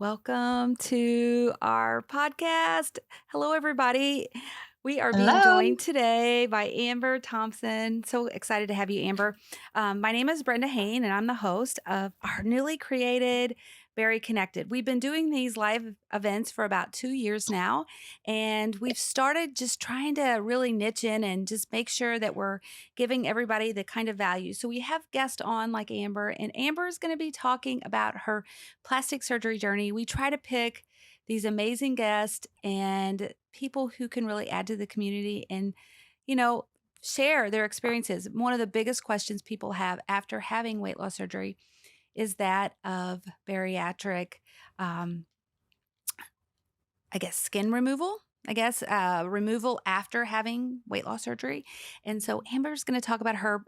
Welcome to our podcast. Hello, everybody. We are being Hello. joined today by Amber Thompson. So excited to have you, Amber. My name is Brenda Hain, and I'm the host of our newly created Very Connected. We've been doing these live events for about 2 years now, and we've started just trying to really niche in and just make sure that we're giving everybody the kind of value. So we have guests on like Amber, and Amber is going to be talking about her plastic surgery journey. We try to pick these amazing guests and people who can really add to the community and, you know, share their experiences. One of the biggest questions people have after having weight loss surgery is that of bariatric, um, I guess, skin removal. Removal after having weight loss surgery. And so Amber's going to talk about her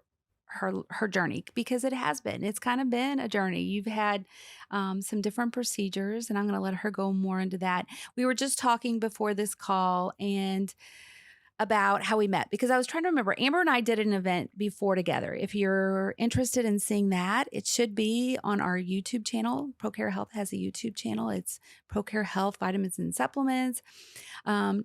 journey because it has been. It's kind of been a journey. You've had some different procedures, and I'm going to let her go more into that. We were just talking before this call and about how we met because I was trying to remember. Amber and I did an event before together. If you're interested in seeing that, it should be on our YouTube channel. ProCare Health has a YouTube channel. It's ProCare Health Vitamins and Supplements.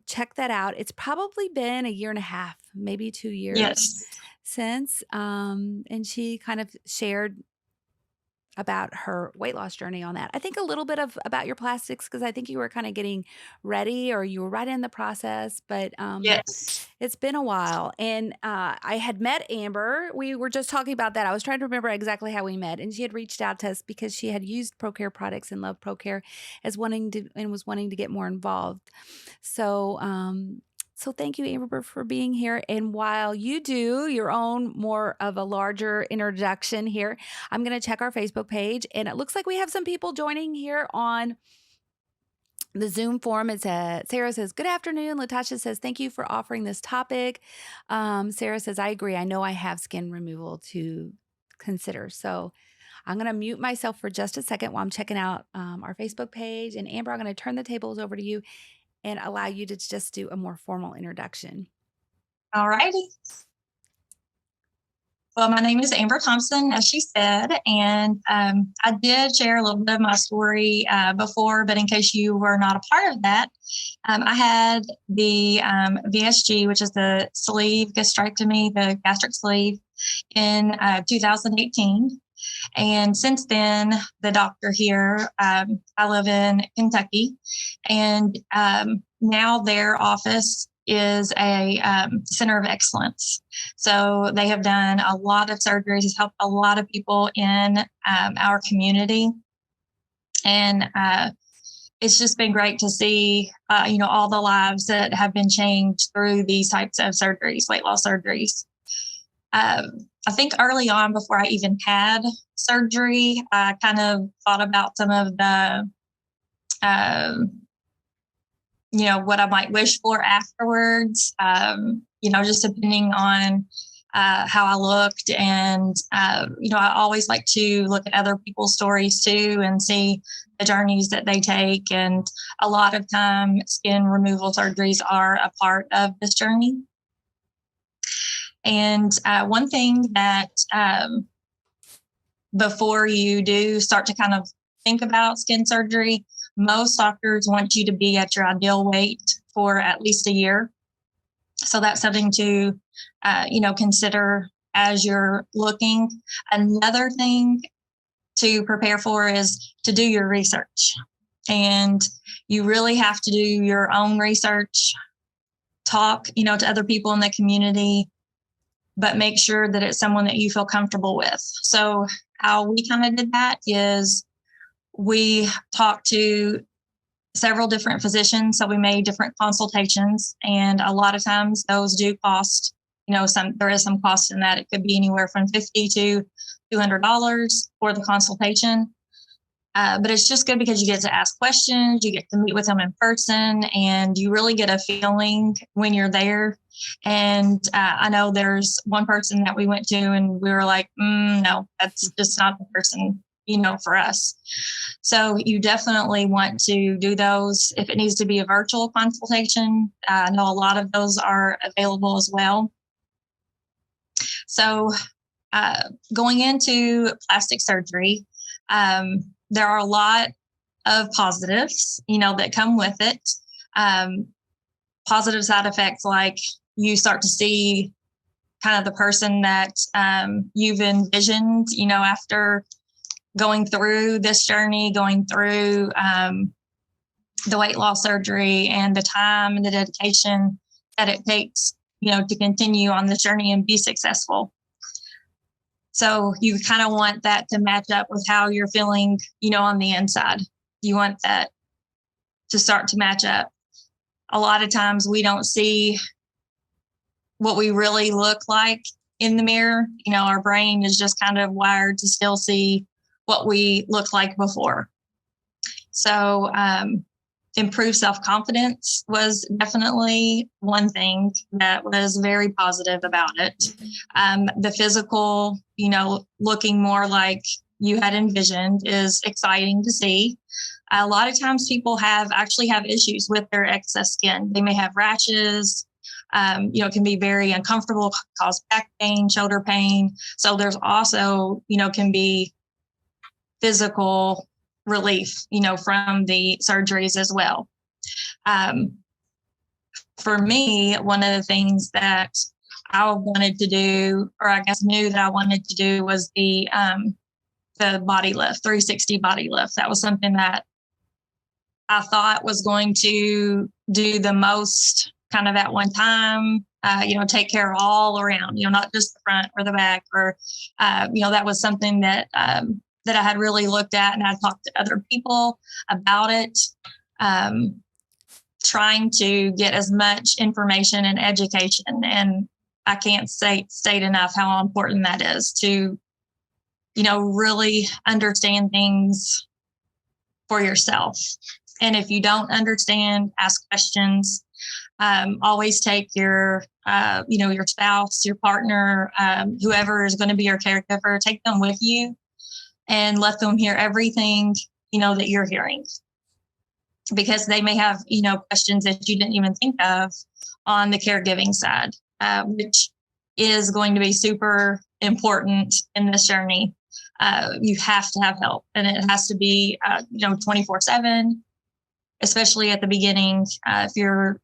Check that out. It's probably been a year and a half, maybe 2 years Yes. since. And she kind of shared about her weight loss journey on that. I think a little bit of about your plastics because I think you were kind of getting ready or you were right in the process, but Yes. it's been a while. And I had met Amber. We were just talking about that. I was trying to remember exactly how we met, and she had reached out to us because she had used ProCare products and loved ProCare as wanting to and was wanting to get more involved. So so thank you, Amber, for being here. And while you do your own more of a larger introduction here, I'm going to check our Facebook page, and it looks like we have some people joining here on the Zoom forum. It's Sarah says, "Good afternoon." Latasha says, "Thank you for offering this topic." Sarah says, "I agree. I know I have skin removal to consider." So I'm going to mute myself for just a second while I'm checking out our Facebook page. And Amber, I'm going to turn the tables over to you and allow you to just do a more formal introduction. All righty. Well, my name is Amber Thompson, as she said, and I did share a little bit of my story before, but in case you were not a part of that, I had the VSG, which is the sleeve gastrectomy, the gastric sleeve, in 2018. And since then, the doctor here, I live in Kentucky, and now their office is a center of excellence. So they have done a lot of surgeries, has helped a lot of people in our community. And it's just been great to see, all the lives that have been changed through these types of surgeries, weight loss surgeries. I think early on, before I even had surgery, I kind of thought about some of the, um, what I might wish for afterwards, just depending on how I looked. And, I always like to look at other people's stories too and see the journeys that they take. And a lot of time, skin removal surgeries are a part of this journey. And one thing that before you do start to kind of think about skin surgery, most doctors want you to be at your ideal weight for at least a year. So that's something to, consider as you're looking. Another thing to prepare for is to do your research. And you really have to do your own research, talk, to other people in the community, but make sure that it's someone that you feel comfortable with. So how we kind of did that is we talked to several different physicians. So we made different consultations, and a lot of times those do cost, there is some cost in that. It could be anywhere from $50 to $200 for the consultation. But it's just good because you get to ask questions, you get to meet with them in person, and you really get a feeling when you're there. And I know there's one person that we went to and we were like, no, that's just not the person, for us. So you definitely want to do those. If it needs to be a virtual consultation, I know a lot of those are available as well. So going into plastic surgery, there are a lot of positives, that come with it. Positive side effects, like you start to see kind of the person that you've envisioned, after going through this journey, going through the weight loss surgery, and the time and the dedication that it takes, to continue on this journey and be successful. So you kind of want that to match up with how you're feeling, on the inside. You want that to start to match up. A lot of times we don't see what we really look like in the mirror. Our brain is just kind of wired to still see what we look like before. So improved self-confidence was definitely one thing that was very positive about it. The physical, looking more like you had envisioned is exciting to see. A lot of times people actually have issues with their excess skin. They may have rashes. It can be very uncomfortable, cause back pain, shoulder pain. So there's also, can be physical relief, from the surgeries as well. For me, one of the things that I wanted to do, or I guess knew that I wanted to do, was the body lift, 360 body lift. That was something that I thought was going to do the most kind of at one time, take care of all around, not just the front or the back, or, that was something that I had really looked at, and I talked to other people about it, trying to get as much information and education. And I can't state enough how important that is to, really understand things for yourself. And if you don't understand, ask questions. Always take your spouse, your partner, whoever is going to be your caregiver, take them with you and let them hear everything, that you're hearing, because they may have, questions that you didn't even think of on the caregiving side, which is going to be super important in this journey. You have to have help, and it has to be, 24/7, especially at the beginning. If you're,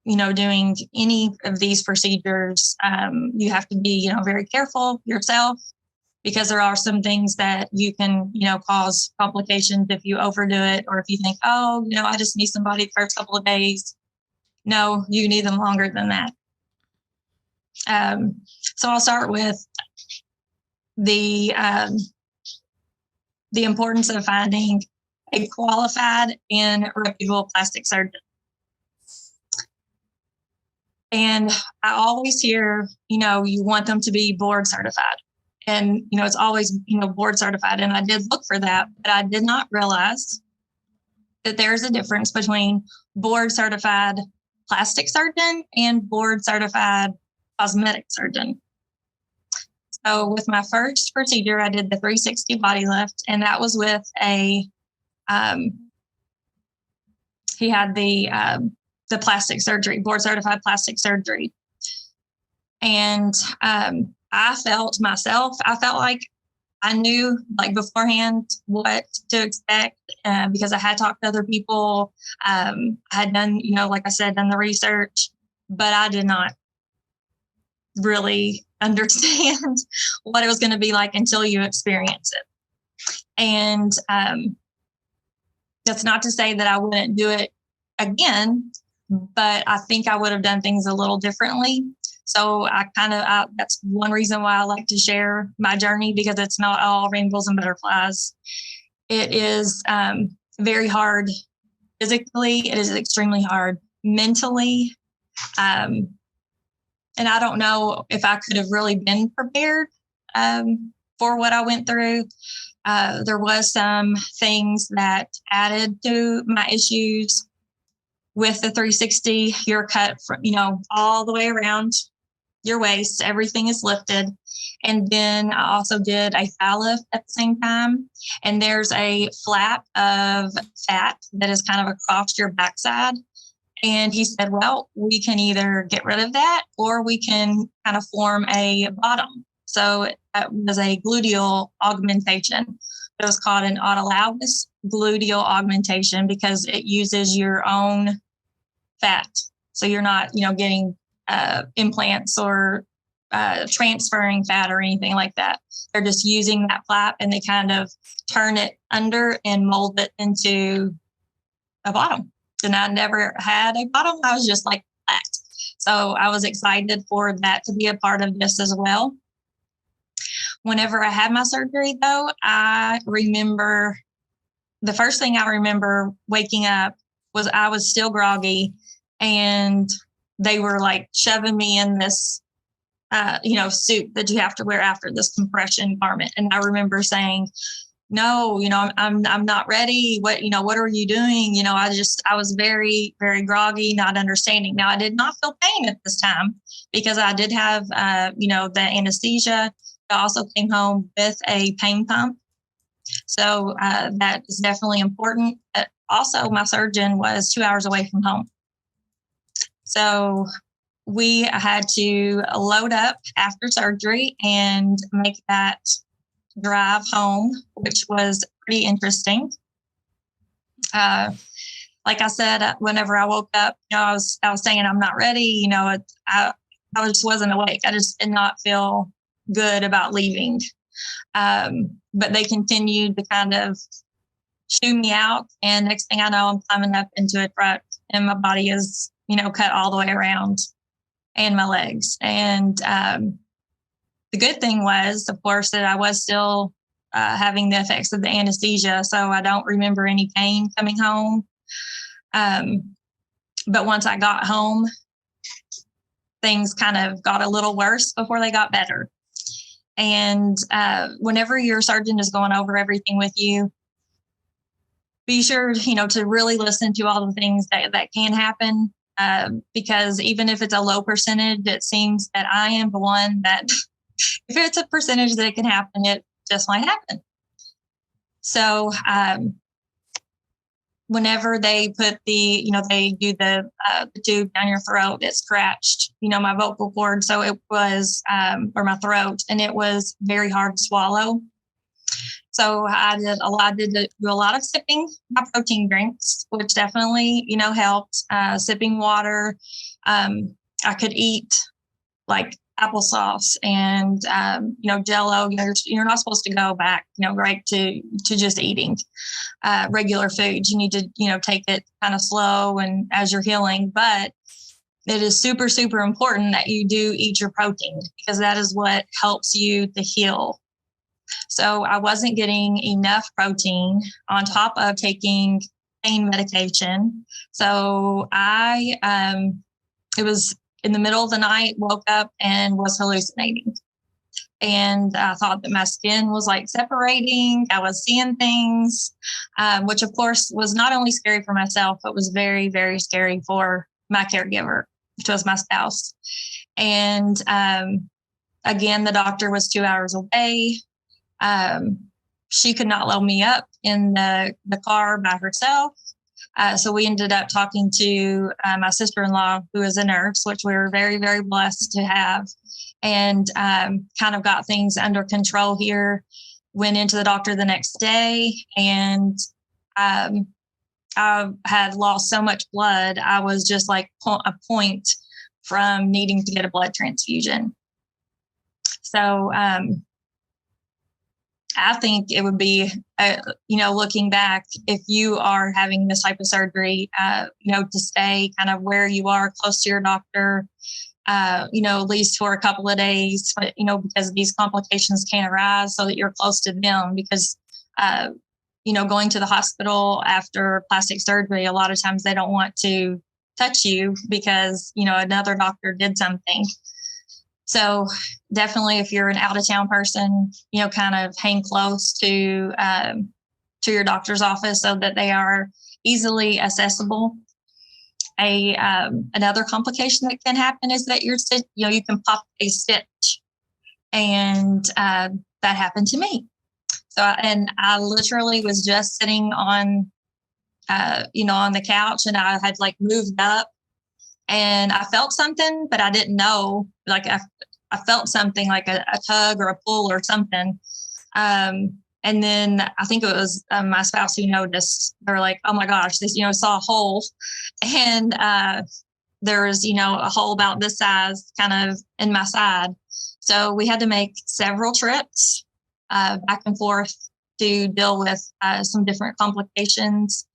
doing any of these procedures, you have to be, very careful yourself, because there are some things that you can, cause complications if you overdo it, or if you think, oh, I just need somebody the first couple of days. No, you need them longer than that. So I'll start with the importance of finding a qualified and reputable plastic surgeon. And I always hear, you want them to be board certified. And, it's always, board certified. And I did look for that, but I did not realize that there's a difference between board certified plastic surgeon and board certified cosmetic surgeon. So with my first procedure, I did the 360 body lift, and that was with he had the plastic surgery, board certified plastic surgery. And I felt like I knew, like, beforehand what to expect, because I had talked to other people. I had done, like I said, done the research, but I did not really understand what it was going to be like until you experience it. And that's not to say that I wouldn't do it again, but I think I would have done things a little differently. So that's one reason why I like to share my journey, because it's not all rainbows and butterflies. It is very hard physically. It is extremely hard mentally. And I don't know if I could have really been prepared for what I went through. There was some things that added to my issues with the 360. You're cut from, all the way around your waist. Everything is lifted. And then I also did a thigh lift at the same time. And there's a flap of fat that is kind of across your backside. And he said, well, we can either get rid of that, or we can kind of form a bottom. So it was a gluteal augmentation, It was called an autologous gluteal augmentation because it uses your own fat. So you're not, getting implants or transferring fat or anything like that. They're just using that flap and they kind of turn it under and mold it into a bottom. And I never had a bottom. I was just like flat. So I was excited for that to be a part of this as well. Whenever I had my surgery, though, I remember the first thing I remember waking up was I was still groggy and they were like shoving me in this, suit that you have to wear after this compression garment. And I remember saying, no, I'm not ready. What are you doing? I was very, very groggy, not understanding. Now I did not feel pain at this time because I did have, the anesthesia. I also came home with a pain pump. So that is definitely important. Also, my surgeon was 2 hours away from home. So we had to load up after surgery and make that drive home, which was pretty interesting. Like I said, whenever I woke up, I was saying I'm not ready. I just wasn't awake. I just did not feel good about leaving. But they continued to kind of shoo me out. And next thing I know, I'm climbing up into a truck and my body is, cut all the way around and my legs. And the good thing was, of course, that I was still having the effects of the anesthesia. So I don't remember any pain coming home. But once I got home, things kind of got a little worse before they got better. And whenever your surgeon is going over everything with you, be sure, to really listen to all the things that can happen. Because even if it's a low percentage, it seems that I am the one that if it's a percentage that it can happen, it just might happen. So whenever they put they do the tube down your throat, it scratched, my vocal cord. So it was, or my throat, and it was very hard to swallow. So I did do a lot of sipping my protein drinks, which definitely, helped. Sipping water. I could eat like applesauce and, Jello. You're not supposed to go back, right to just eating regular foods. You need to, take it kind of slow and as you're healing. But it is super, super important that you do eat your protein because that is what helps you to heal. So I wasn't getting enough protein on top of taking pain medication. So it was in the middle of the night, woke up and was hallucinating. And I thought that my skin was like separating. I was seeing things, which of course was not only scary for myself, but was very, very scary for my caregiver, which was my spouse. And again, the doctor was 2 hours away. She could not load me up in the car by herself. So we ended up talking to my sister-in-law, who is a nurse, which we were very, very blessed to have, and kind of got things under control here. Went into the doctor the next day, and I had lost so much blood. I was just like a point from needing to get a blood transfusion. So I think it would be, looking back, if you are having this type of surgery, to stay kind of where you are, close to your doctor, at least for a couple of days, because these complications can arise, so that you're close to them. Because, going to the hospital after plastic surgery, a lot of times they don't want to touch you because, another doctor did something. So definitely, if you're an out of town person, kind of hang close to your doctor's office so that they are easily accessible. Another complication that can happen is that you can pop a stitch, and that happened to me. So, and I literally was just sitting on, on the couch, and I had like moved up. And I felt something, but I didn't know. Like I felt something like a tug or a pull or something. And then I think it was my spouse who noticed. They're like, "Oh my gosh, this, saw a hole," and there was, a hole about this size, kind of in my side. So we had to make several trips back and forth to deal with some different complications.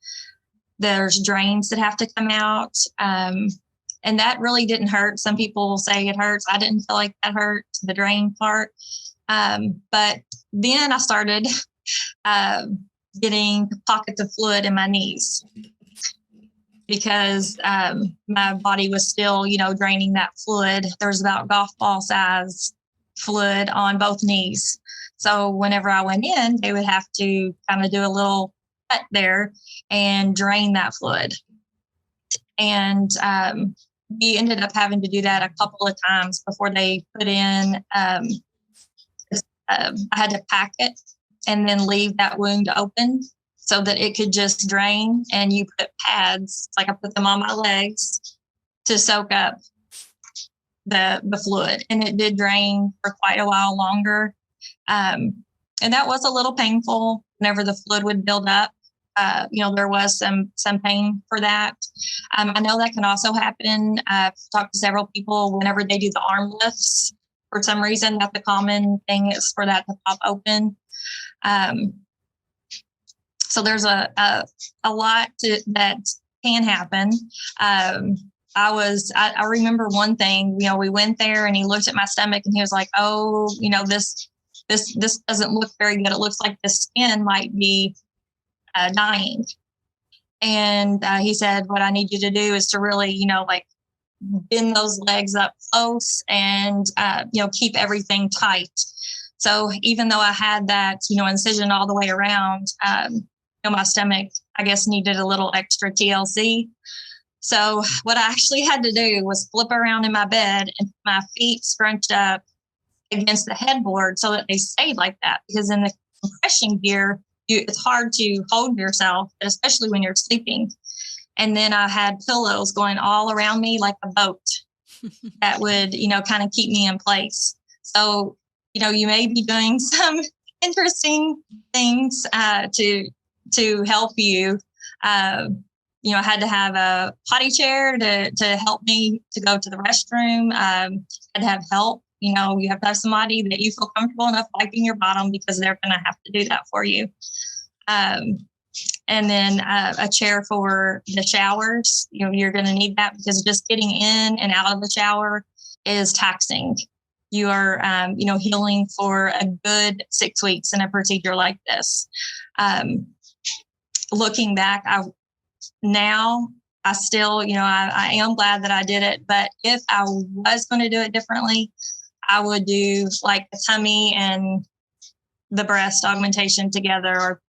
There's drains that have to come out. And that really didn't hurt. Some people say it hurts. I didn't feel like that hurt, the drain part. But then I started uh, getting pockets of fluid in my knees because my body was still, draining that fluid. There was about golf ball size fluid on both knees. So whenever I went in, they would have to kind of do a little cut there and drain that fluid. And we ended up having to do that a couple of times before they put in. I had to pack it and then leave that wound open so that it could just drain. And you put pads, like I put them on my legs to soak up the fluid. And it did drain for quite a while longer. And that was a little painful whenever the fluid would build up. There was some pain for that. I know that can also happen. I've talked to several people whenever they do the arm lifts. For some reason, that's a common thing is for that to pop open. So there's a lot that can happen. I remember one thing, we went there and he looked at my stomach and he was like, "Oh, this doesn't look very good. It looks like the skin might be dying." And he said, "What I need you to do is to really, bend those legs up close and, keep everything tight." So even though I had that, incision all the way around, my stomach, I guess, needed a little extra TLC. So what I actually had to do was flip around in my bed and my feet scrunched up against the headboard so that they stayed like that. Because in the compression gear, it's hard to hold yourself, especially when you're sleeping. And then I had pillows going all around me like a boat that would, kind of keep me in place. So, you may be doing some interesting things to help you. I had to have a potty chair to help me to go to the restroom. I had to have help. You have to have somebody that you feel comfortable enough wiping your bottom because they're going to have to do that for you. And then a chair for the showers. You're going to need that because just getting in and out of the shower is taxing. You are, healing for a good 6 weeks in a procedure like this. Looking back, I still, I am glad that I did it. But if I was going to do it differently, I would do like the tummy and the breast augmentation together, or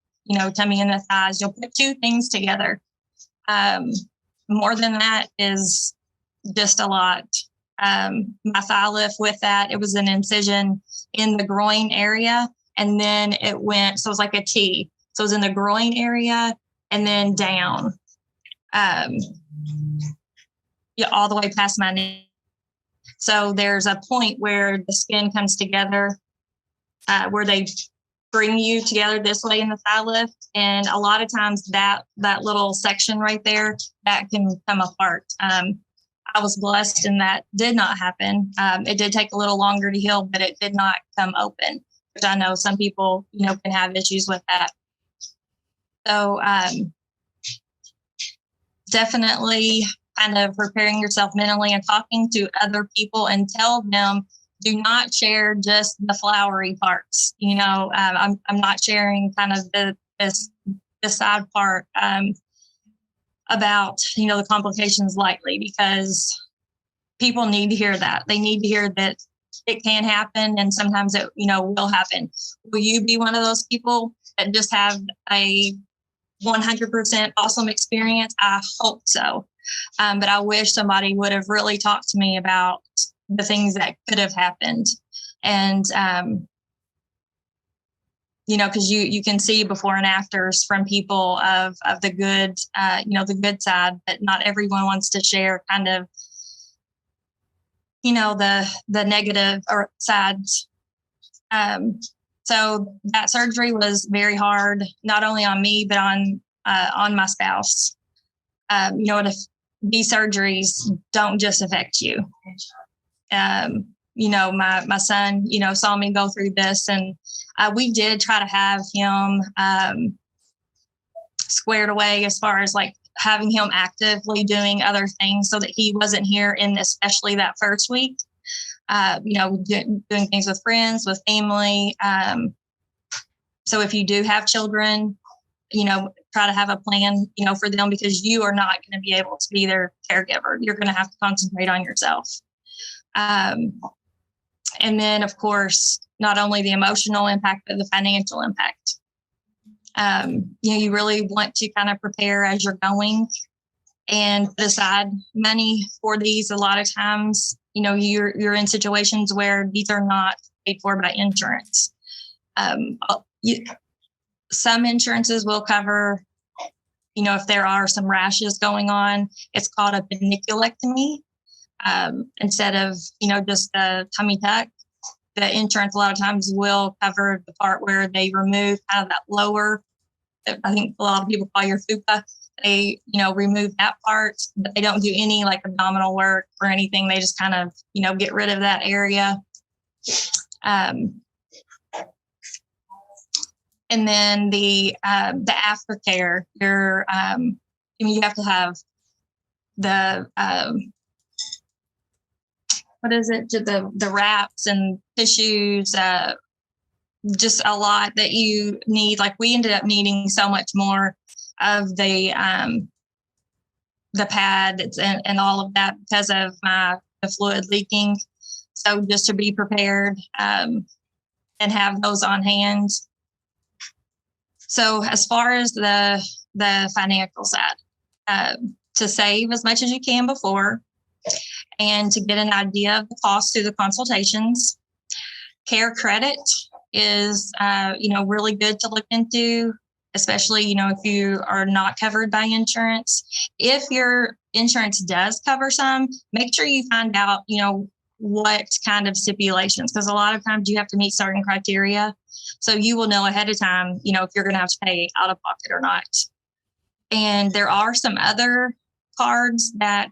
tummy and the thighs. You'll put two things together. More than that is just a lot. My thigh lift with that, it was an incision in the groin area, and then it went, so it was like a T. So it was in the groin area and then down, all the way past my knee. So there's a point where the skin comes together, where they bring you together this way in the thigh lift. And a lot of times that little section right there, that can come apart. I was blessed and that did not happen. It did take a little longer to heal, but it did not come open, which I know some people, can have issues with that. So definitely kind of preparing yourself mentally and talking to other people and tell them, do not share just the flowery parts. I'm not sharing kind of the side part about, the complications lightly, because people need to hear that. They need to hear that it can happen, and sometimes it, will happen. Will you be one of those people that just have a 100% awesome experience? I hope so. But I wish somebody would have really talked to me about the things that could have happened. And, because you can see before and afters from people of the good, the good side, but not everyone wants to share kind of, the negative or sides. So that surgery was very hard, not only on me, but on my spouse. If these surgeries don't just affect you. My son, saw me go through this, and we did try to have him squared away as far as like having him actively doing other things so that he wasn't here in especially that first week. Doing things with friends, with family. So if you do have children, try to have a plan, for them, because you are not going to be able to be their caregiver. You're going to have to concentrate on yourself. And then, of course, not only the emotional impact, but the financial impact. You really want to kind of prepare as you're going and put aside money for these. A lot of times, you're in situations where these are not paid for by insurance. Some insurances will cover, if there are some rashes going on. It's called a paniculectomy. Instead of, just a tummy tuck. The insurance a lot of times will cover the part where they remove kind of that lower, I think a lot of people call your fupa. They, remove that part, but they don't do any like abdominal work or anything. They just kind of, get rid of that area. And then the aftercare, you have to have the what is it? The wraps and tissues, just a lot that you need. Like we ended up needing so much more of the pads and all of that because of the fluid leaking. So just to be prepared and have those on hand. So as far as the financial side, to save as much as you can before, and to get an idea of the cost through the consultations. Care credit is, really good to look into, especially, if you are not covered by insurance. If your insurance does cover some, make sure you find out, what kind of stipulations, because a lot of times you have to meet certain criteria. So you will know ahead of time, if you're going to have to pay out of pocket or not. And there are some other cards that,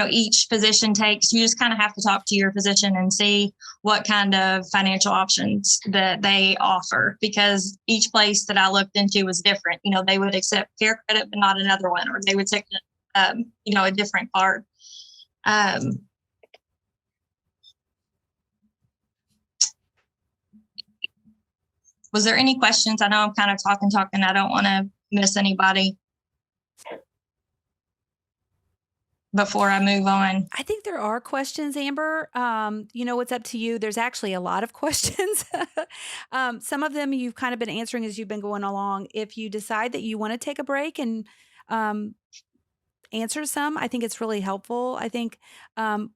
each physician takes. You just kind of have to talk to your physician and see what kind of financial options that they offer, because each place that I looked into was different. They would accept care credit, but not another one, or they would take, a different card. Was there any questions? I know I'm kind of talking. I don't want to miss anybody before I move on. I think there are questions, Amber. It's up to you. There's actually a lot of questions. Some of them you've kind of been answering as you've been going along. If you decide that you want to take a break and answer some, I think it's really helpful. I think a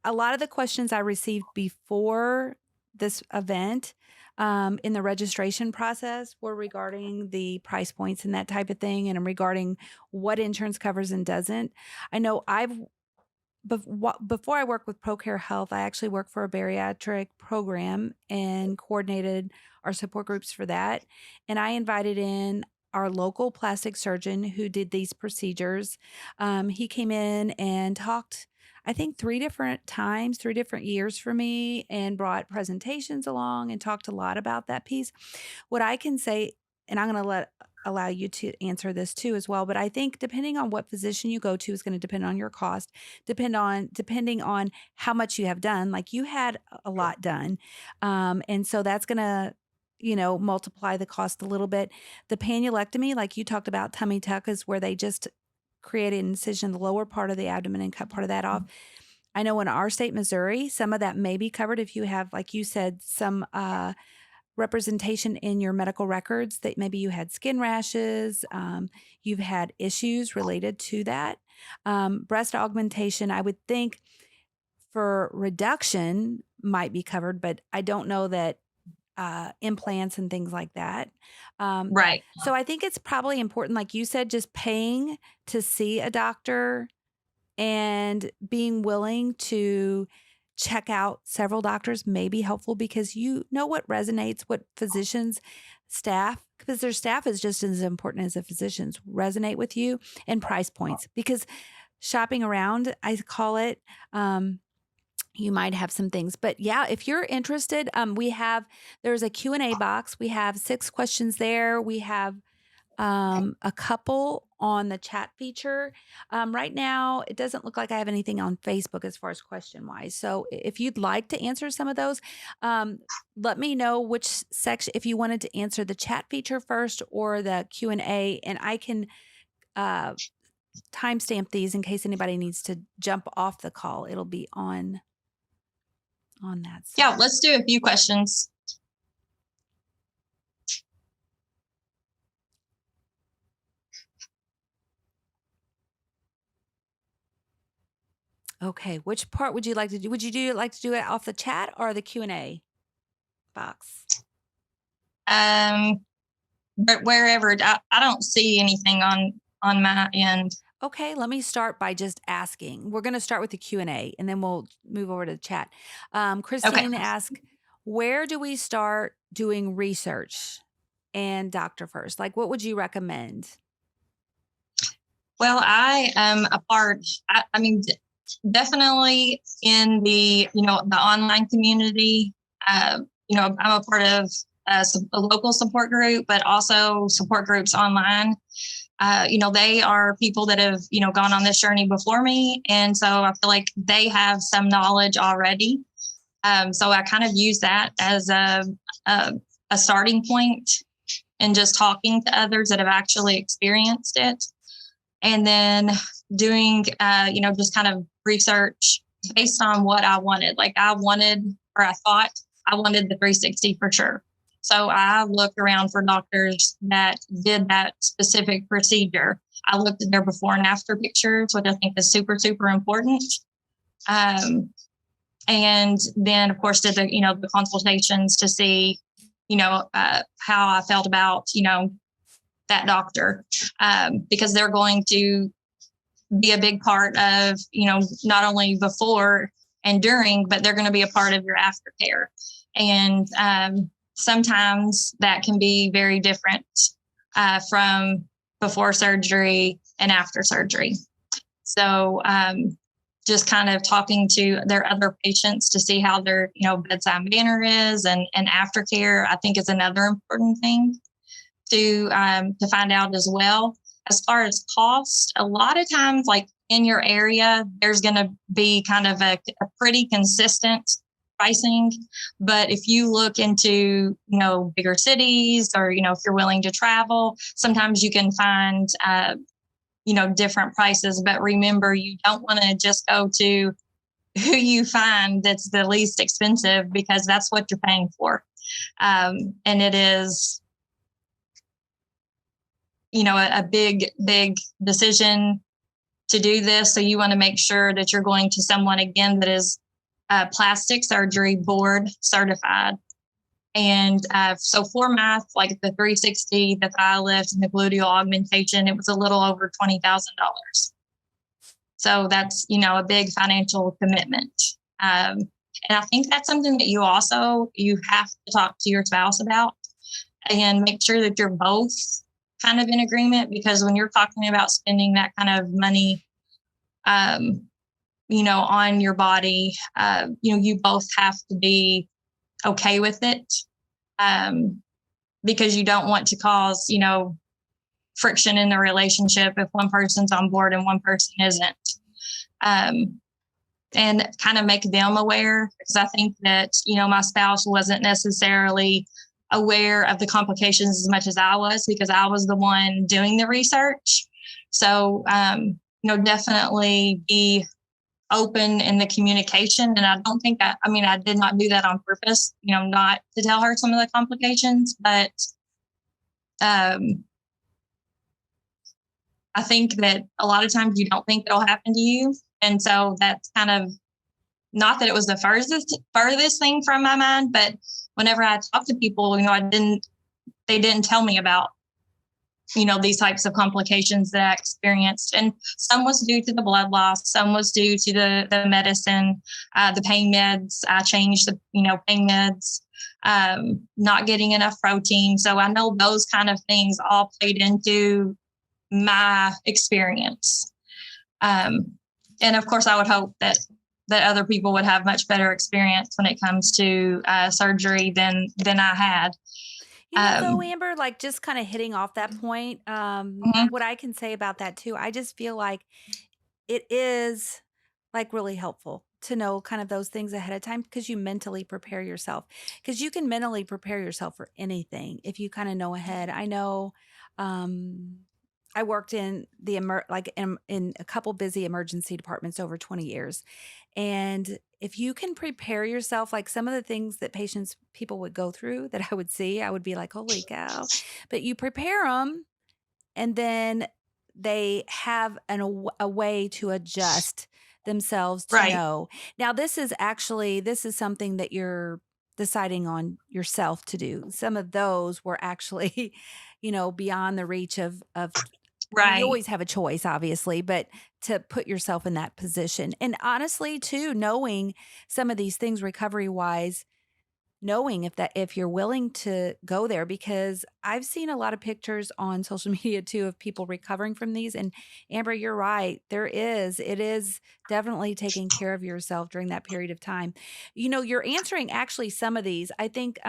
lot of the questions I received before this event in the registration process were regarding the price points and that type of thing, and regarding what insurance covers and doesn't. I know before I worked with ProCare Health, I actually worked for a bariatric program and coordinated our support groups for that. And I invited in our local plastic surgeon who did these procedures. He came in and talked, I think, 3 different years for me, and brought presentations along and talked a lot about that piece. What I can say, and I'm going to allow you to answer this too as well, but I think depending on what physician you go to is going to depend on your cost, depending on how much you have done. Like you had a lot done, and so that's going to multiply the cost a little bit. The panulectomy, like you talked about, tummy tuck, is where they just create an incision in the lower part of the abdomen and cut part of that off. I know in our state, Missouri, some of that may be covered if you have, like you said, some representation in your medical records that maybe you had skin rashes, you've had issues related to that. Breast augmentation, I would think for reduction might be covered, but I don't know that implants and things like that. Right. So I think it's probably important, like you said, just paying to see a doctor and being willing to check out several doctors may be helpful because you know what resonates, what physicians, staff, because their staff is just as important as the physicians, resonate with you, and price points. Because shopping around, I call it, you might have some things. But yeah, if you're interested, there's a Q&A box. We have 6 questions there. We have a couple on the chat feature. Right now, it doesn't look like I have anything on Facebook as far as question wise. So if you'd like to answer some of those, let me know which section, if you wanted to answer the chat feature first or the Q&A, and I can timestamp these in case anybody needs to jump off the call. It'll be on that side. Yeah, let's do a few questions. Okay, which part would you like to do? Would you like to do it off the chat or the Q&A box? But wherever, I don't see anything on my end. Okay, let me start by just asking. We're going to start with the Q&A, and then we'll move over to the chat. Christine asked, where do we start doing research and doctor first? Like, what would you recommend? Well, I am a part, I mean, definitely in the, the online community. I'm a part of a local support group, but also support groups online. They are people that have, gone on this journey before me. And so I feel like they have some knowledge already. So I kind of use that as a starting point and just talking to others that have actually experienced it. And then doing, just kind of research based on what I wanted. Like I thought I wanted the 360 for sure. So I looked around for doctors that did that specific procedure. I looked at their before and after pictures, which I think is super, super important. And then, of course, did the consultations to see, how I felt about, that doctor, because they're going to be a big part of, not only before and during, but they're going to be a part of your aftercare. And sometimes that can be very different from before surgery and after surgery. So just kind of talking to their other patients to see how their, bedside manner is, and aftercare, I think, is another important thing to find out as well. As far as cost, a lot of times, like in your area, there's going to be kind of a pretty consistent pricing. But if you look into, bigger cities, or, if you're willing to travel, sometimes you can find, different prices. But remember, you don't want to just go to who you find that's the least expensive, because that's what you're paying for. And it is, a big, big decision to do this. So you want to make sure that you're going to someone, again, that is plastic surgery board certified. And so for my, like the 360, the thigh lift, and the gluteal augmentation, it was a little over $20,000. So that's, a big financial commitment. And I think that's something that you have to talk to your spouse about, and make sure that you're both kind of in agreement, because when you're talking about spending that kind of money, on your body, you both have to be okay with it, because you don't want to cause, friction in the relationship if one person's on board and one person isn't. And kind of make them aware, because I think that, my spouse wasn't necessarily aware of the complications as much as I was, because I was the one doing the research. So, definitely be open in the communication. And I don't think I did not do that on purpose, not to tell her some of the complications, but I think that a lot of times you don't think it'll happen to you. And so that's kind of, not that it was the furthest thing from my mind, but whenever I talk to people, they didn't tell me about these types of complications that I experienced. And some was due to the blood loss, some was due to the medicine, the pain meds. I changed the, pain meds, not getting enough protein. So I know those kind of things all played into my experience. And of course, I would hope that other people would have much better experience when it comes to surgery than I had. Though, Amber, like just kind of hitting off that point, Mhm. what I can say about that too, I just feel like it is like really helpful to know kind of those things ahead of time because you mentally prepare yourself. Because you can mentally prepare yourself for anything if you kind of know ahead. I know um, I worked in the in a couple busy emergency departments over 20 years. And if you can prepare yourself, like some of the things that people would go through that I would see, I would be like, holy cow. But you prepare them and then they have a way to adjust themselves to Right. know. Now, this is something that you're deciding on yourself to do. Some of those were actually, beyond the reach of I mean, you Right. always have a choice, obviously, but to put yourself in that position. And honestly, too, knowing some of these things recovery wise, knowing if you're willing to go there, because I've seen a lot of pictures on social media too of people recovering from these. And Amber, you're right. It is definitely taking care of yourself during that period of time. You're answering actually some of these. I think,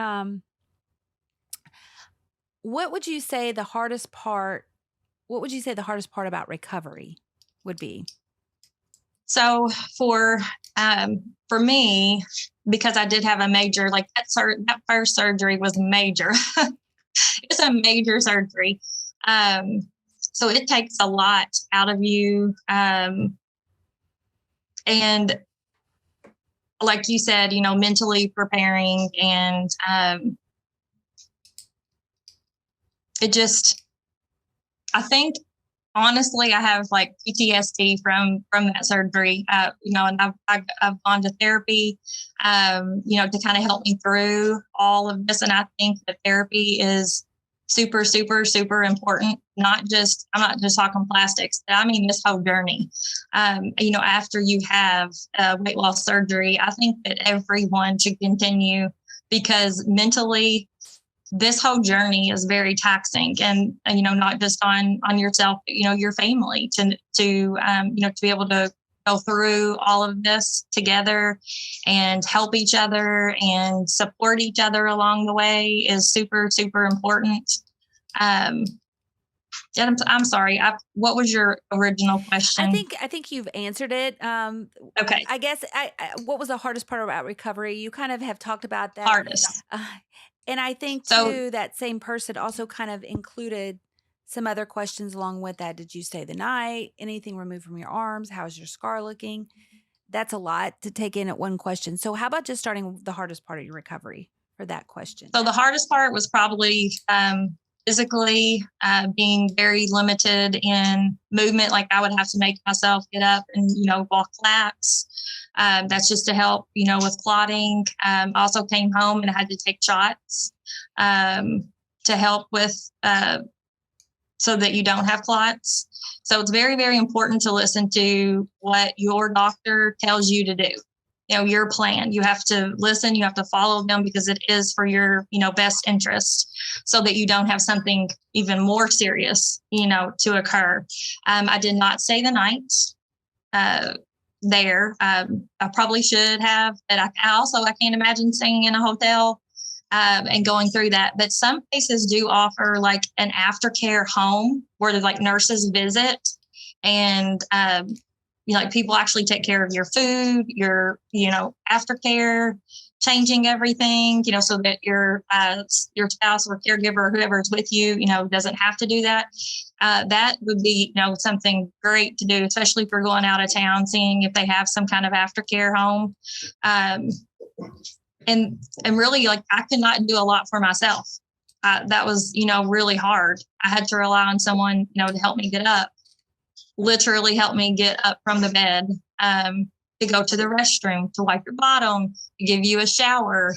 what would you say the hardest part what would you say the hardest part about recovery would be? So for me, because I did have a major, like that first surgery was major. It's a major surgery. So it takes a lot out of you. And like you said, mentally preparing, and it just, I think honestly, I have like PTSD from that surgery. And I've gone to therapy, to kind of help me through all of this. And I think that therapy is super, super, super important. I'm not just talking plastics, but I mean this whole journey. After you have weight loss surgery, I think that everyone should continue, because mentally this whole journey is very taxing, and not just on yourself, but your family, to be able to go through all of this together and help each other and support each other along the way is super, super important. And I'm sorry, what was your original question? I think you've answered it. Okay. I guess what was the hardest part about recovery? You kind of have talked about that. Hardest. Uh, and I think So too that same person also kind of included some other questions along with that. Did you stay the night? Anything removed from your arms? How's your scar looking? That's a lot to take in at one question. So how about just starting with the hardest part of your recovery for that question? So the hardest part was probably physically, being very limited in movement. Like I would have to make myself get up and walk laps. That's just to help with clotting. Also came home and I had to take shots to help with so that you don't have clots. So it's very, very important to listen to what your doctor tells you to do. Your plan. You have to listen, you have to follow them, because it is for your, best interest, so that you don't have something even more serious, to occur. I did not stay the night there. I probably should have, but I can't imagine staying in a hotel and going through that. But some places do offer like an aftercare home where the like nurses visit, and like people actually take care of your food, your aftercare, changing everything, so that your spouse or caregiver or whoever is with you, doesn't have to do that. That would be something great to do, especially if you're going out of town, seeing if they have some kind of aftercare home. And really, like, I could not do a lot for myself. That was really hard. I had to rely on someone to help me get up, literally help me get up from the bed, to go to the restroom, to wipe your bottom, to give you a shower.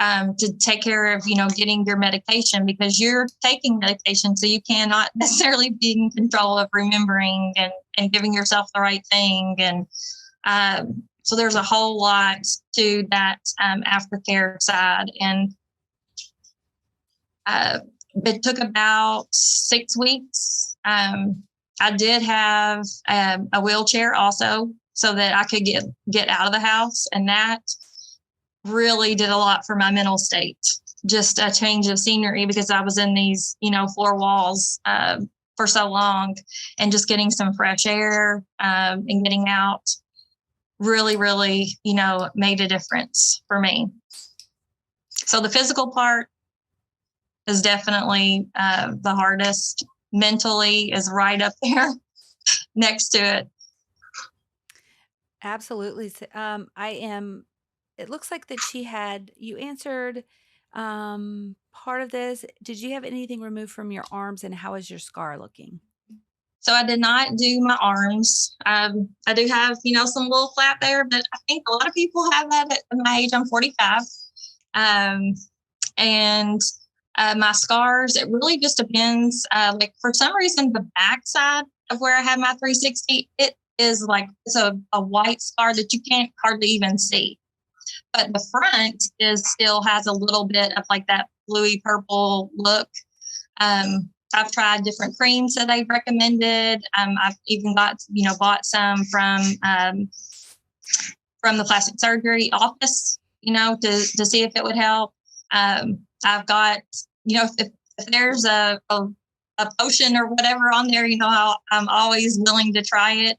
to take care of, getting your medication, because you're taking medication. So you cannot necessarily be in control of remembering and giving yourself the right thing. And so there's a whole lot to that aftercare side. And it took about 6 weeks. I did have a wheelchair also, so that I could get out of the house. And that really did a lot for my mental state. Just a change of scenery, because I was in these, four walls for so long, and just getting some fresh air and getting out really, really, made a difference for me. So the physical part is definitely the hardest. Mentally is right up there next to it. Absolutely. It looks like that you answered part of this. Did you have anything removed from your arms, and how is your scar looking? So I did not do my arms. I do have, some little flat there, but I think a lot of people have that at my age. I'm 45. And my scars, it really just depends. Like for some reason, the back side of where I have my 360, it is like it's a white scar that you can't hardly even see. But the front still has a little bit of like that bluey purple look. I've tried different creams that they've recommended. I've even bought some from the plastic surgery office, to see if it would help. I've got, if there's a potion or whatever on there, I'm always willing to try it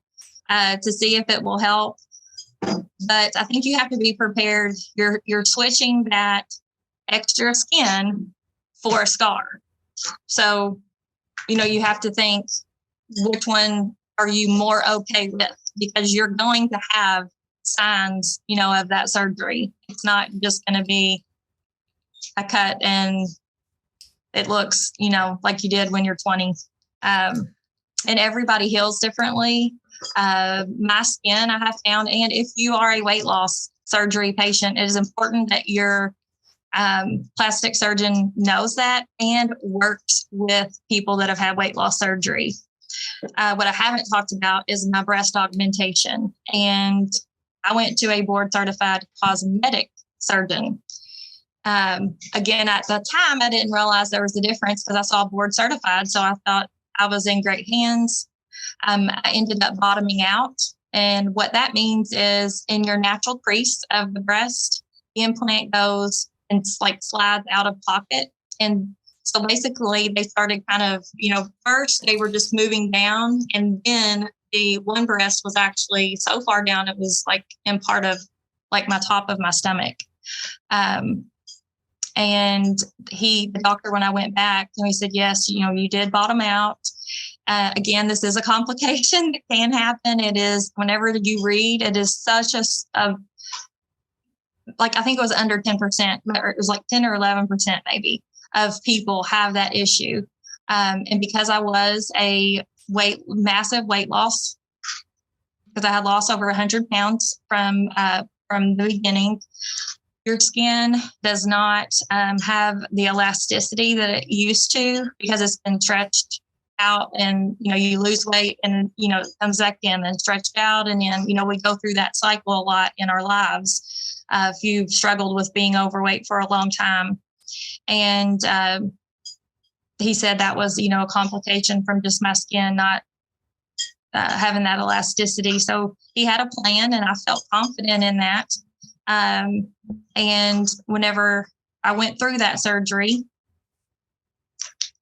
to see if it will help. But I think you have to be prepared. You're switching that extra skin for a scar. So, you have to think, which one are you more okay with? Because you're going to have signs, of that surgery. It's not just going to be a cut and it looks, like you did when you're 20. And everybody heals differently. My skin, I have found, and if you are a weight loss surgery patient, it is important that your plastic surgeon knows that and works with people that have had weight loss surgery. What I haven't talked about is my breast augmentation. And I went to a board certified cosmetic surgeon. Again, at the time, I didn't realize there was a difference because I saw board certified. So I thought I was in great hands. I ended up bottoming out. And what that means is in your natural crease of the breast, the implant goes and slides out of pocket. And so basically they started kind of, first they were just moving down, and then the one breast was actually so far down, it was like in part of like my top of my stomach. And the doctor, when I went back, he said, yes, you did bottom out. Again, this is a complication that can happen. It is, whenever you read, it is such I think it was under 10%, or it was like 10 or 11% maybe of people have that issue. And because I was a massive weight loss, because I had lost over 100 pounds from the beginning, your skin does not have the elasticity that it used to, because it's been stretched out, and you lose weight and it comes back in and stretched out, and then we go through that cycle a lot in our lives. If you've struggled with being overweight for a long time. And he said that was a complication from just my skin not having that elasticity. So he had a plan, and I felt confident in that. And whenever I went through that surgery,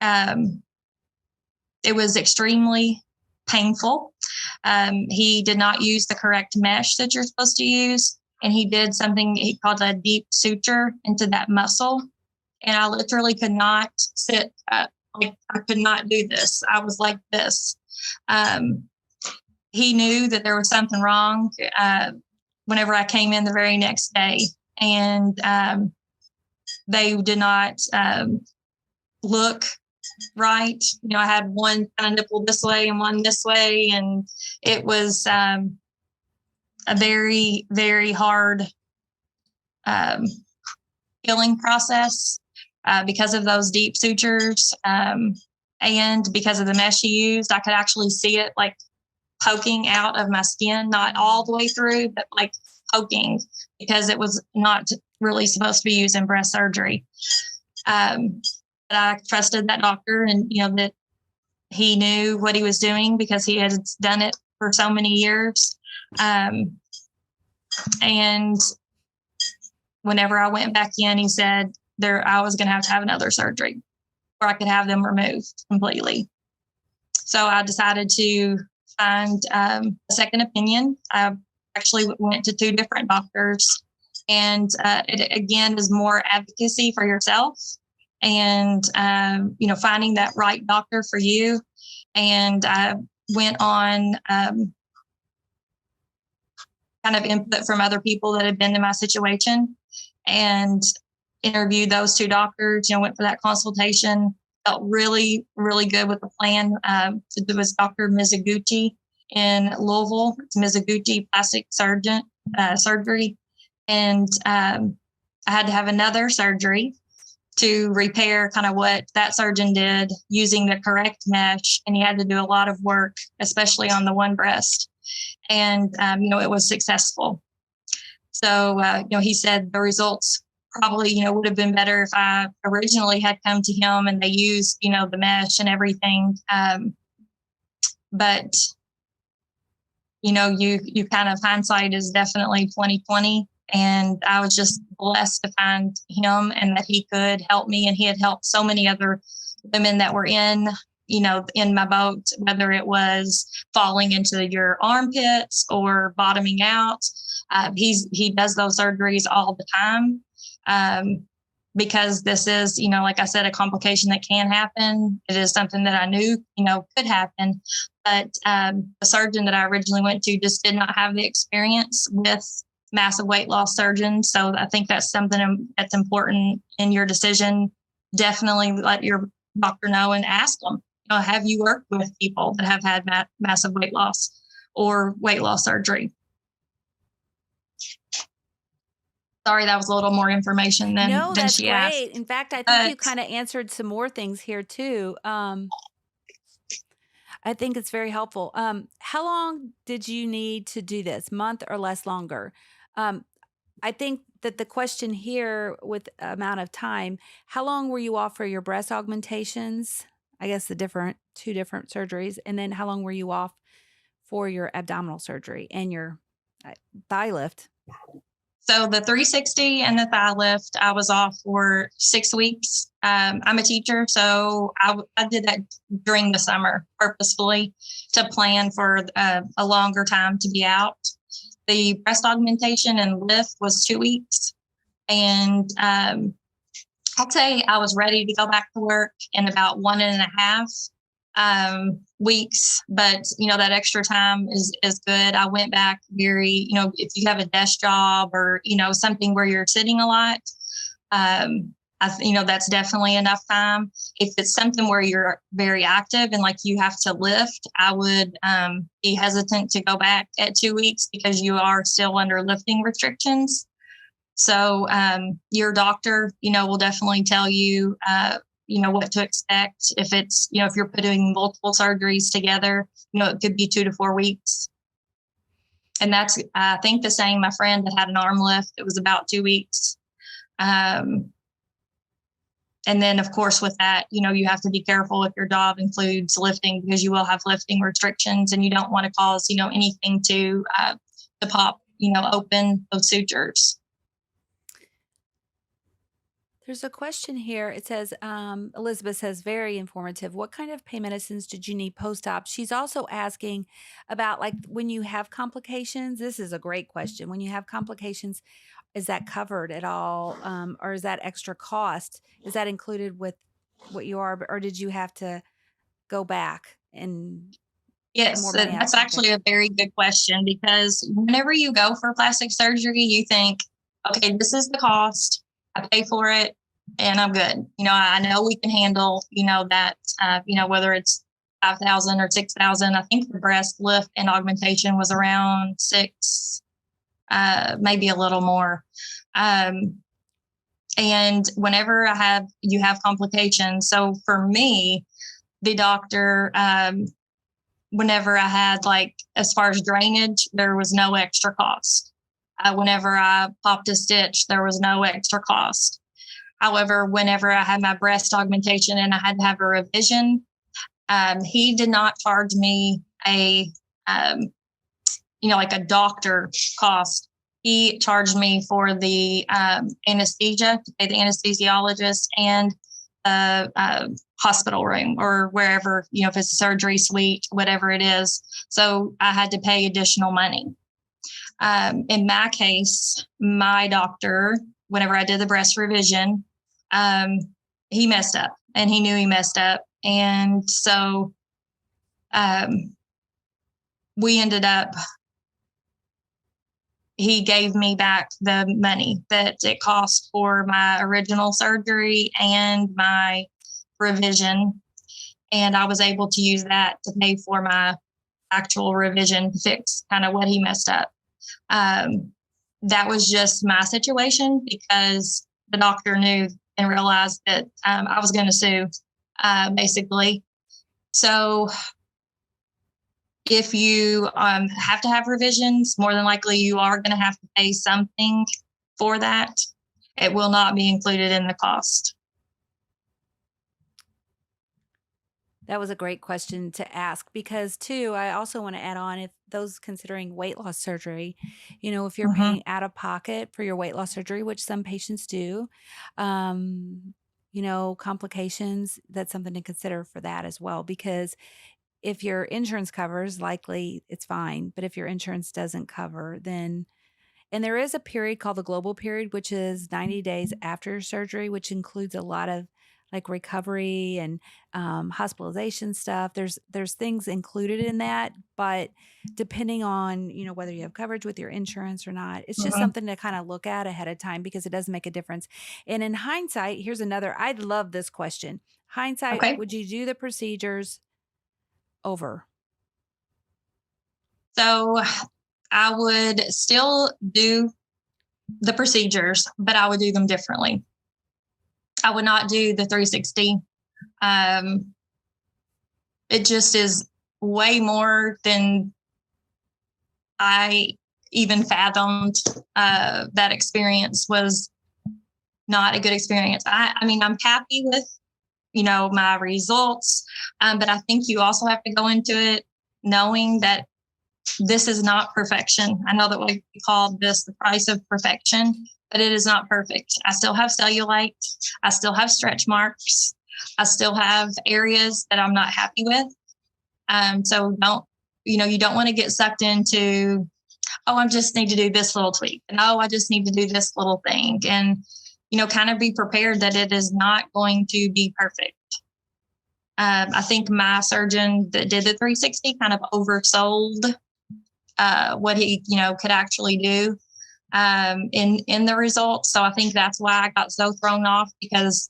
it was extremely painful. He did not use the correct mesh that you're supposed to use. And he did something he called a deep suture into that muscle. And I literally could not sit up. I could not do this. I was like this. He knew that there was something wrong whenever I came in the very next day. And they did not look right. I had one kind of nipple this way and one this way. And it was a very, very hard healing process because of those deep sutures. And because of the mesh she used, I could actually see it like poking out of my skin, not all the way through, but like poking, because it was not really supposed to be used in breast surgery. But I trusted that doctor, and that he knew what he was doing because he had done it for so many years. And whenever I went back in, he said I was going to have another surgery, or I could have them removed completely. So I decided to find a second opinion. I actually went to 2 different doctors, and it again is more advocacy for yourself, and finding that right doctor for you. And I went on kind of input from other people that had been in my situation, and interviewed those 2 doctors. Went for that consultation. Felt really, really good with the plan. It was Dr. Mizuguchi in Louisville. It's Mizuguchi Plastic Surgery. And I had to have another surgery to repair kind of what that surgeon did using the correct mesh. And he had to do a lot of work, especially on the one breast. And, it was successful. So, he said the results probably, would have been better if I originally had come to him and they used, the mesh and everything. But, you kind of, hindsight is definitely 2020. And I was just blessed to find him and that he could help me. And he had helped so many other women that were in my boat, whether it was falling into your armpits or bottoming out. He does those surgeries all the time. Because this is, like I said, a complication that can happen. It is something that I knew, could happen. But the surgeon that I originally went to just did not have the experience with massive weight loss surgeons. So I think that's something that's important in your decision. Definitely let your doctor know and ask them, have you worked with people that have had massive weight loss or weight loss surgery? Sorry, that was a little more information No, than that's she asked. great. In fact, I think you kind of answered some more things here too. I think it's very helpful. How long did you need to do this? Month or less longer? I think that the question here with amount of time, how long were you off for your breast augmentations? I guess 2 different surgeries. And then how long were you off for your abdominal surgery and your thigh lift? So the 360 and the thigh lift, I was off for 6 weeks. I'm a teacher, so I did that during the summer purposefully to plan for a longer time to be out. The breast augmentation and lift was 2 weeks. And I'd say I was ready to go back to work in about 1.5 weeks, but that extra time is good. I went back very, if you have a desk job or something where you're sitting a lot, that's definitely enough time. If it's something where you're very active and like you have to lift, I would be hesitant to go back at 2 weeks because you are still under lifting restrictions. So your doctor, will definitely tell you what to expect. If it's, if you're putting multiple surgeries together, it could be 2 to 4 weeks. And that's, I think, the same. My friend that had an arm lift, it was about 2 weeks. And then, of course, with that, you have to be careful if your job includes lifting because you will have lifting restrictions and you don't want to cause, anything to pop, open those sutures. There's a question here. It says, Elizabeth says, very informative. What kind of pain medicines did you need post-op? She's also asking about like when you have complications. This is a great question. When you have complications, is that covered at all? Or is that extra cost? Is that included with what you are, or did you have to go back and Yes, that's actually a very good question because whenever you go for plastic surgery, you think, okay, this is the cost. I pay for it and I'm good. I know we can handle, that, whether it's 5,000 or 6,000. I think the breast lift and augmentation was around 6, maybe a little more. And whenever you have complications. So for me, the doctor, whenever I had, like, as far as drainage, there was no extra cost. Whenever I popped a stitch, there was no extra cost. However, whenever I had my breast augmentation and I had to have a revision, he did not charge me um, like a doctor cost. He charged me for the anesthesia, to pay the anesthesiologist, and the hospital room, or wherever, if it's a surgery suite, whatever it is. So I had to pay additional money. In my case, my doctor, whenever I did the breast revision, he messed up, and he knew he messed up. And so we ended up, he gave me back the money that it cost for my original surgery and my revision. And I was able to use that to pay for my actual revision to fix kind of what he messed up. That was just my situation, because the doctor knew and realized that I was going to sue, basically. So if you have to have revisions, more than likely you are going to have to pay something for that. It will not be included in the cost. That was a great question to ask, because too, I also want to add on, if those considering weight loss surgery, if you're Mm-hmm. paying out of pocket for your weight loss surgery, which some patients do, complications, that's something to consider for that as well. Because if your insurance covers, likely it's fine. But if your insurance doesn't cover, then, and there is a period called the global period, which is 90 days after surgery, which includes a lot of like recovery and hospitalization stuff. There's things included in that, but depending on whether you have coverage with your insurance or not, it's just Mm-hmm. something to kind of look at ahead of time, because it does make a difference. And in hindsight, here's another. I love this question. Hindsight, Okay. would you do the procedures over? So I would still do the procedures, but I would do them differently. I would not do the 360. It just is way more than I even fathomed. That experience was not a good experience. I mean, I'm happy with, my results, but I think you also have to go into it knowing that this is not perfection. I know that we called this the price of perfection, but it is not perfect. I still have cellulite. I still have stretch marks. I still have areas that I'm not happy with. So you don't want to get sucked into, oh, I just need to do this little tweak. And oh, I just need to do this little thing. And, kind of be prepared that it is not going to be perfect. I think my surgeon that did the 360 kind of oversold what he, could actually do in the results. So I think that's why I got so thrown off, because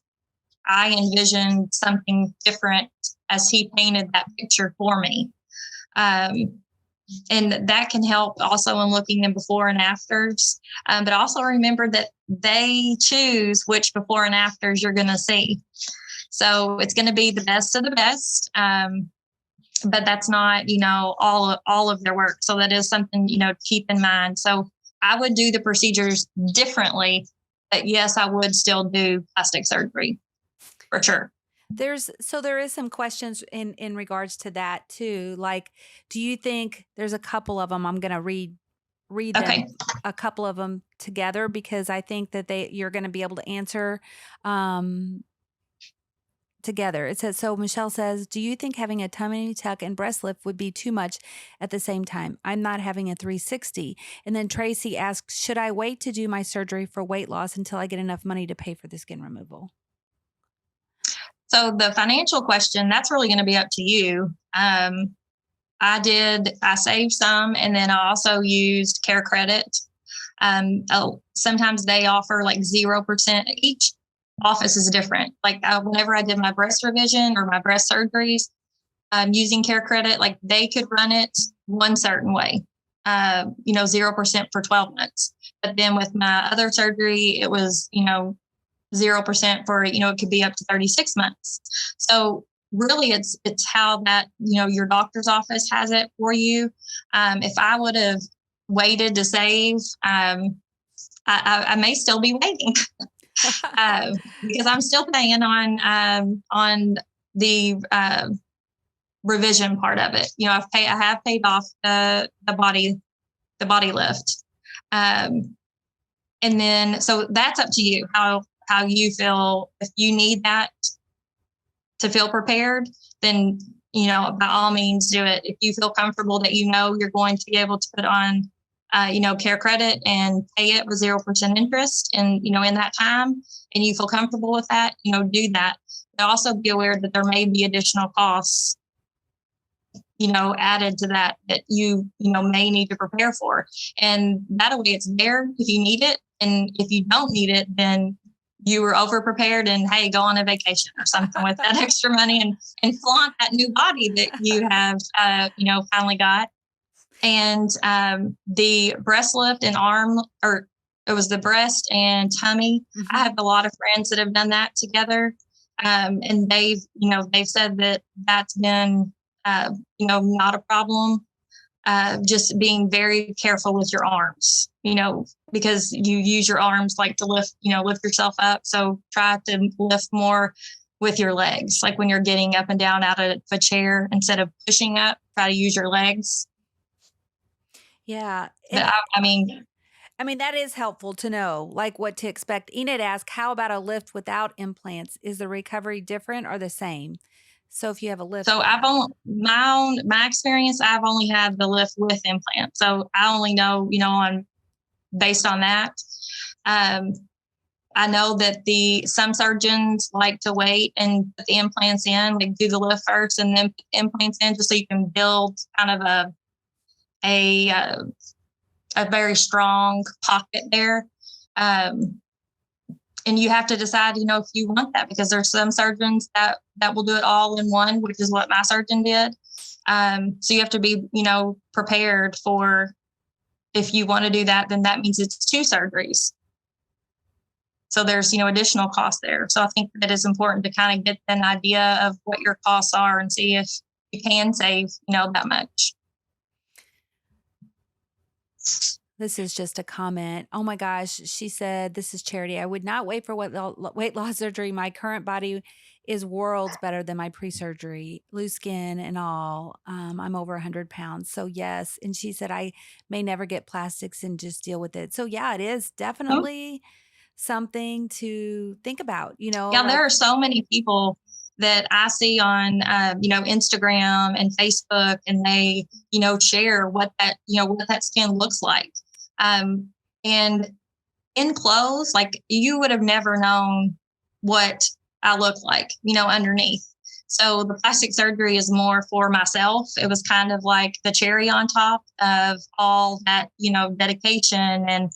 I envisioned something different as he painted that picture for me. And that can help also in looking in before and afters. But also remember that they choose which before and afters you're going to see. So it's going to be the best of the best. But that's not, all of their work. So that is something, to keep in mind. So I would do the procedures differently, but yes, I would still do plastic surgery for sure. There is some questions in regards to that too. Like, do you think there's a couple of them? I'm going to read them, Okay. a couple of them together, because I think that you're going to be able to answer together. It says, so Michelle says, do you think having a tummy tuck and breast lift would be too much at the same time? I'm not having a 360. And then Tracy asks, should I wait to do my surgery for weight loss until I get enough money to pay for the skin removal? So the financial question, that's really going to be up to you. I saved some, and then I also used Care Credit. Sometimes they offer like 0%. Each office is different. Like whenever I did my breast revision or my breast surgeries, using Care Credit, like they could run it one certain way, 0% for 12 months. But then with my other surgery, it was, 0% for, it could be up to 36 months. So really it's how that, your doctor's office has it for you. If I would have waited to save, I may still be waiting because I'm still paying on the revision part of it. I have paid off the body lift. And then, so that's up to you, how you feel. If you need that to feel prepared, then, by all means do it. If you feel comfortable that, you're going to be able to put on, care credit and pay it with 0% interest and, in that time, and you feel comfortable with that, do that. But also be aware that there may be additional costs, added to that may need to prepare for. And that way it's there if you need it. And if you don't need it, then you were over prepared and hey, go on a vacation or something with that extra money and flaunt that new body that you have, finally got. And the breast lift and arm, or it was the breast and tummy. Mm-hmm. I have a lot of friends that have done that together. And they've said that that's been, not a problem. Just being very careful with your arms, because you use your arms like to lift yourself up. So try to lift more with your legs. Like when you're getting up and down out of a chair, instead of pushing up, try to use your legs. Yeah. But I mean, that is helpful to know, like what to expect. Enid asked, how about a lift without implants? Is the recovery different or the same? So if you have a lift. So I've only, my experience, I've only had the lift with implants. So I only know, based on that. I know that some surgeons like to wait and put the implants in, like do the lift first and then put the implants in, just so you can build kind of a very strong pocket there. And you have to decide, if you want that, because there's some surgeons that will do it all in one, which is what my surgeon did. So you have to be, prepared for, if you want to do that, then that means it's 2 surgeries. So there's, additional costs there. So I think that it's important to kind of get an idea of what your costs are and see if you can save, that much. This is just a comment. Oh my gosh. She said, this is Charity. I would not wait for weight loss surgery. My current body is worlds better than my pre-surgery, loose skin and all. I'm over 100 pounds. So yes. And she said, I may never get plastics and just deal with it. So yeah, it is definitely something to think about, Yeah, there are so many people that I see on, Instagram and Facebook, and they, share what that skin looks like. And in clothes, like you would have never known what I look like, underneath. So the plastic surgery is more for myself. It was kind of like the cherry on top of all that, dedication and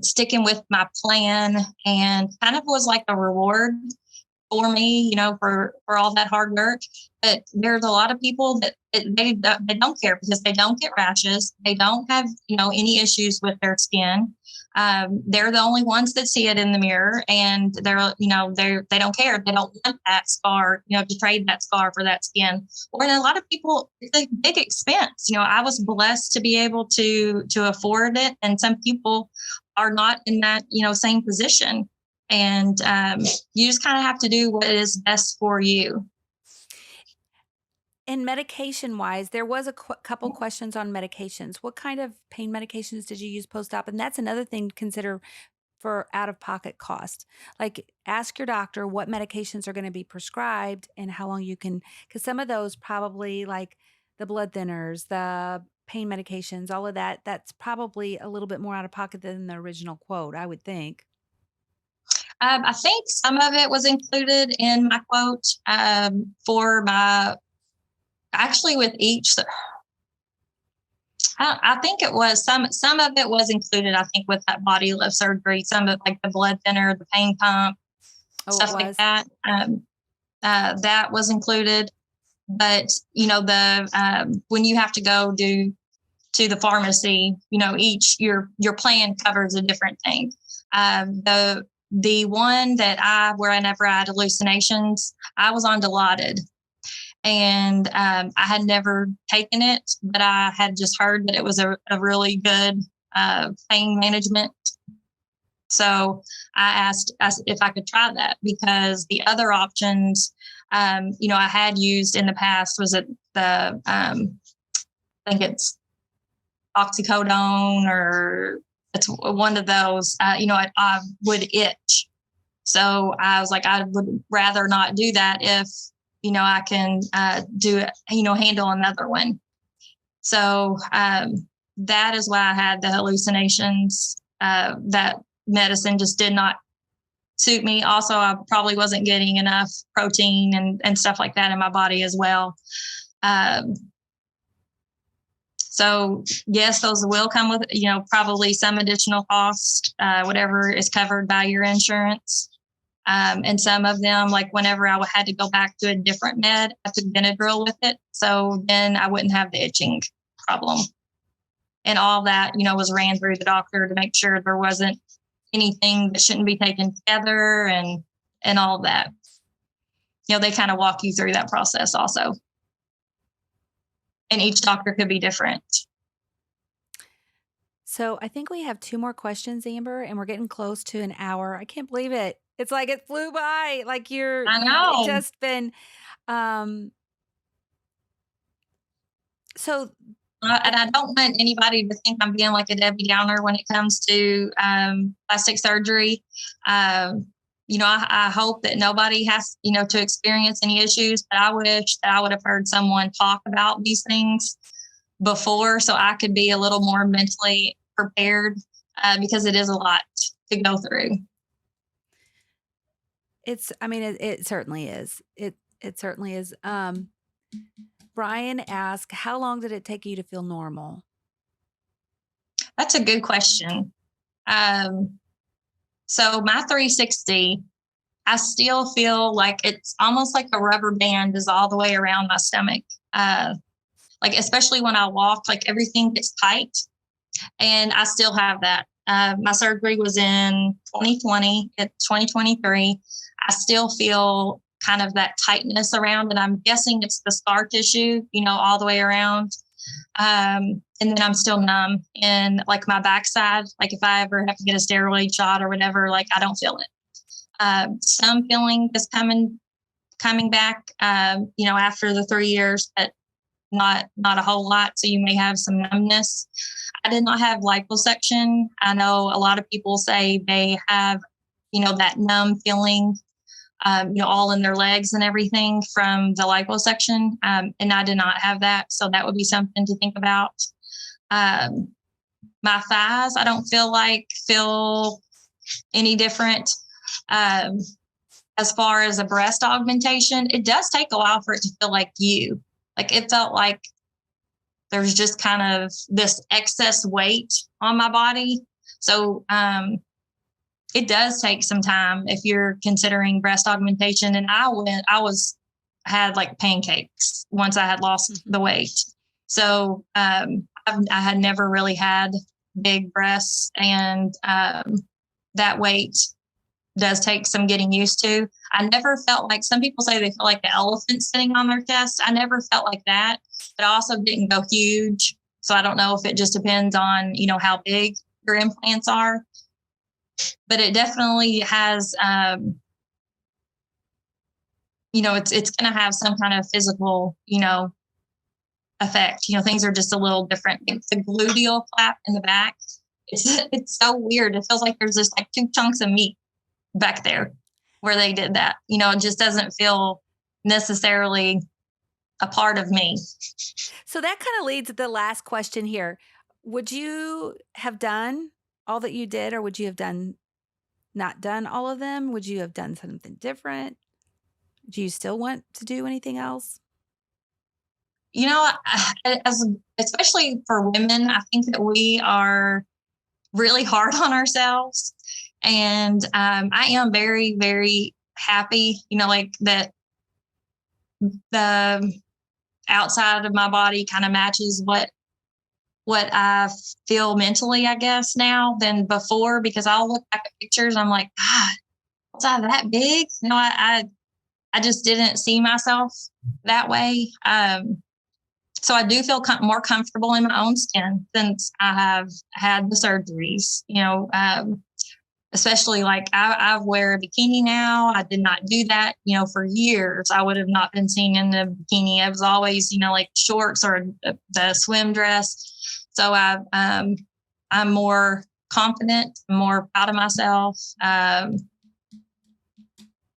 sticking with my plan, and kind of was like a reward for me, for all that hard work. But there's a lot of people that they don't care, because they don't get rashes. They don't have, any issues with their skin. They're the only ones that see it in the mirror, and they don't care. They don't want that scar, to trade that scar for that skin. Or in a lot of people, it's a big expense. I was blessed to be able to afford it. And some people are not in that, same position. And you just kind of have to do what is best for you. And medication wise, there was a couple questions on medications. What kind of pain medications did you use post-op? And that's another thing to consider for out-of-pocket cost. Like ask your doctor what medications are going to be prescribed and how long you can, because some of those probably, like the blood thinners, the pain medications, all of that, that's probably a little bit more out of pocket than the original quote, I would think. I think some of it was included in my quote for my, actually with each, I think it was some of it was included, I think, with that body lift surgery, some of like the blood thinner, the pain pump, stuff like that. That was included. But, when you have to go to the pharmacy, your plan covers a different thing. The the one where I never had hallucinations, I was on Dilaudid. And I had never taken it, but I had just heard that it was a really good pain management. So I asked if I could try that, because the other options, I had used in the past, was it I think it's oxycodone, or it's one of those, I would itch. So I was like, I would rather not do that if, I can do it, handle another one. So that is why I had the hallucinations. That medicine just did not suit me. Also, I probably wasn't getting enough protein and stuff like that in my body as well. So yes, those will come with, probably some additional cost, whatever is covered by your insurance. And some of them, like whenever I had to go back to a different med, I took Benadryl with it. So then I wouldn't have the itching problem. And all that, was ran through the doctor to make sure there wasn't anything that shouldn't be taken together, and all that. They kind of walk you through that process also. And each doctor could be different. So I think we have 2 more questions, Amber, and we're getting close to an hour. I can't believe it. It's like it flew by. Like I you've know. just been, so And I don't want anybody to think I'm being like a Debbie Downer when it comes to plastic surgery. I hope that nobody has, to experience any issues, but I wish that I would have heard someone talk about these things before, so I could be a little more mentally prepared, because it is a lot to go through. it certainly is. It certainly is. Brian asked, how long did it take you to feel normal? That's a good question. So my 360, I still feel like it's almost like a rubber band is all the way around my stomach. Like, especially when I walk, like everything gets tight, and I still have that. My surgery was in 2020. It's 2023. I still feel kind of that tightness around, and I'm guessing it's the scar tissue, all the way around. And then I'm still numb in like my backside. Like if I ever have to get a steroid shot or whatever, like I don't feel it. Some feeling is coming back, after the 3 years, but not a whole lot. So you may have some numbness. I did not have liposuction. I know a lot of people say they have, that numb feeling, all in their legs and everything from the liposuction. And I did not have that. So that would be something to think about. My thighs, I don't feel any different. As far as a breast augmentation, it does take a while for it to feel like you. Like it felt like there's just kind of this excess weight on my body. So it does take some time if you're considering breast augmentation. And I had like pancakes once I had lost the weight. So I had never really had big breasts, and that weight does take some getting used to. I never felt like, some people say they feel like the elephant sitting on their chest. I never felt like that, but I also didn't go huge. So I don't know if it just depends on, how big your implants are, but it definitely has, it's going to have some kind of physical, effect. Things are just a little different. It's the gluteal flap in the back. It's so weird. It feels like there's just like 2 chunks of meat back there where they did that. It just doesn't feel necessarily a part of me. So that kind of leads to the last question here. Would you have done all that you did, or would you have not done all of them? Would you have done something different? Do you still want to do anything else? Especially for women, I think that we are really hard on ourselves. And I am very, very happy, like that the outside of my body kind of matches what what I feel mentally, I guess, now than before because I'll look back at pictures. I'm like, God, was I that big? No, I just didn't see myself that way. So I do feel more comfortable in my own skin since I have had the surgeries. Especially like I wear a bikini now. I did not do that, for years. I would have not been seen in a bikini. It was always, like shorts or the swim dress. So I'm more confident, more proud of myself. Kind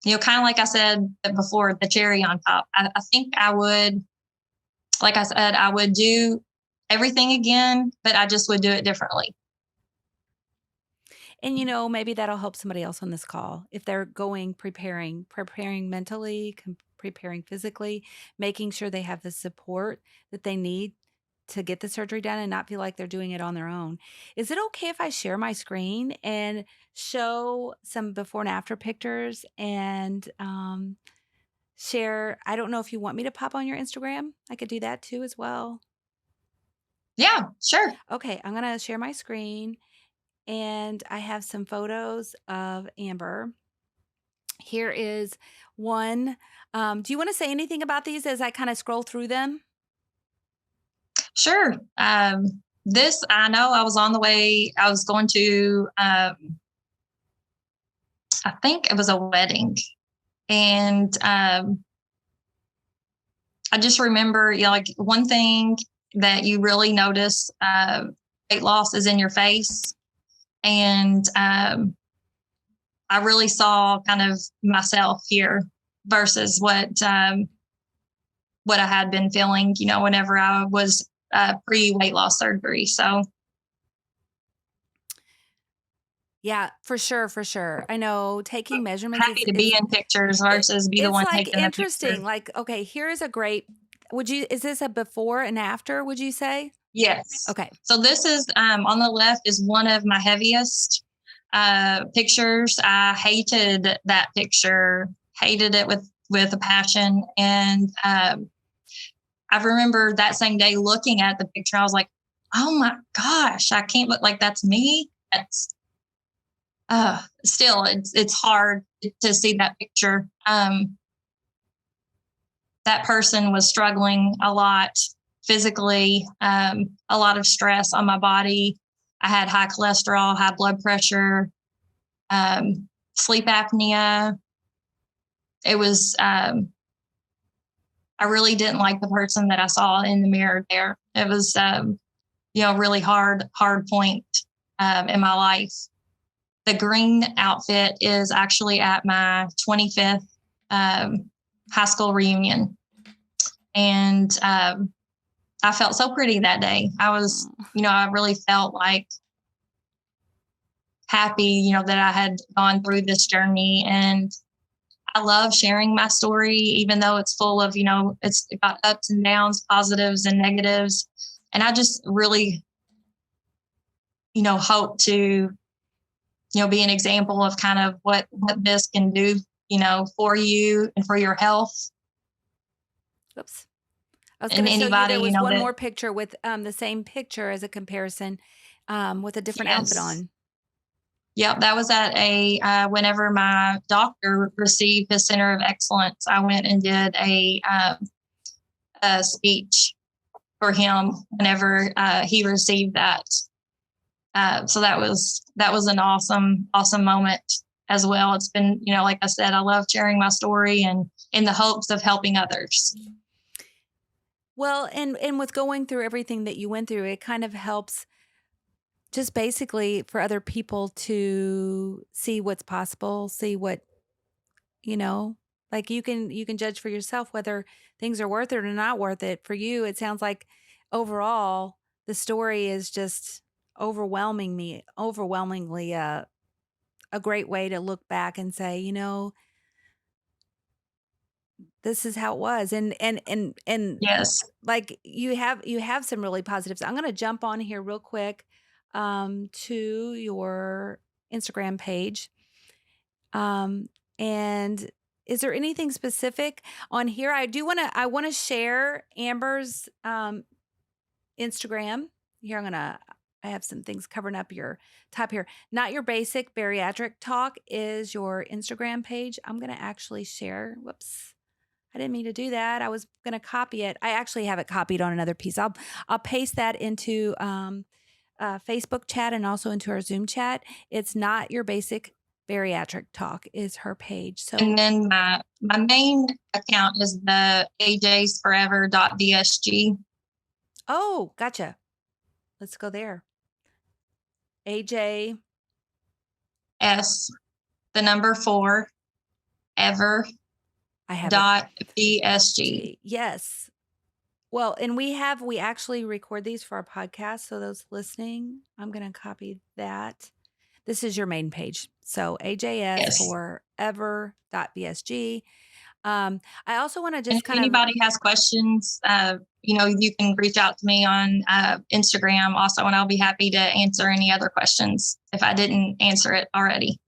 of like I said before, the cherry on top. I think I would, like I said, I would do everything again, but I just would do it differently. And, maybe that'll help somebody else on this call if they're going preparing mentally, preparing physically, making sure they have the support that they need to get the surgery done and not feel like they're doing it on their own. Is it okay if I share my screen and show some before and after pictures and share? I don't know if you want me to pop on your Instagram. I could do that too as well. Yeah, sure. Okay, I'm going to share my screen and I have some photos of Amber. Here is one. Do you want to say anything about these as I kind of scroll through them? Sure. This, I know I was on the way, I was going to, I think it was a wedding. And I just remember, like one thing that you really notice weight loss is in your face. And I really saw kind of myself here versus what I had been feeling, whenever I was pre weight loss surgery. So Yeah, for sure, for sure. I know taking measurements happy to be in pictures versus be the it's one like taking the picture. interesting. Like, okay, here is a great is this a before and after, would you say? Yes. Okay. So this is on the left is one of my heaviest pictures. I hated that picture, hated it with a passion, and I remember that same day looking at the picture. I was like, "Oh my gosh, I can't look like that's me." That's still it's hard to see that picture. That person was struggling a lot physically, a lot of stress on my body. I had high cholesterol, high blood pressure, sleep apnea. It was, I really didn't like the person that I saw in the mirror there. It was, really hard point in my life. The green outfit is actually at my 25th high school reunion. And I felt so pretty that day. I was, I really felt like happy, that I had gone through this journey. And I love sharing my story, even though it's full of, it's got ups and downs, positives and negatives. And I just really, hope to, be an example of kind of what this can do, for you and for your health. Oops. I was And gonna show you anybody, there was one that, more picture with, the same picture as a comparison, with a different outfit yes. on. Yep, that was at whenever my doctor received his Center of Excellence. I went and did a speech for him whenever he received that. So that was an awesome moment as well. It's been, like I said, I love sharing my story and in the hopes of helping others. Well, and with going through everything that you went through, it kind of helps just basically for other people to see what's possible, see what, you know, like you can judge for yourself whether things are worth it or not worth it. For you, it sounds like overall the story is just overwhelmingly a great way to look back and say, this is how it was. And Yes. like you have some really positives. I'm going to jump on here real quick to your Instagram page. And is there anything specific on here? I want to share Amber's Instagram. Here, I have some things covering up your top here. Not Your Basic Bariatric Talk is your Instagram page. I'm going to actually share. Whoops. I didn't mean to do that. I was going to copy it. I actually have it copied on another piece. I'll paste that into Facebook chat and also into our Zoom chat. It's Not Your Basic Bariatric Talk is her page. So, And then my main account is the ajsforever.vsg. oh, gotcha. Let's go there. AJ. S, the number 4, ever I have dot it. VSG. Yes. Well, and we actually record these for our podcast. So those listening, I'm going to copy that. This is your main page. So AJS Yes. forever.bsg. I also want to And just if anybody has questions, you can reach out to me on Instagram also, and I'll be happy to answer any other questions if I didn't answer it already.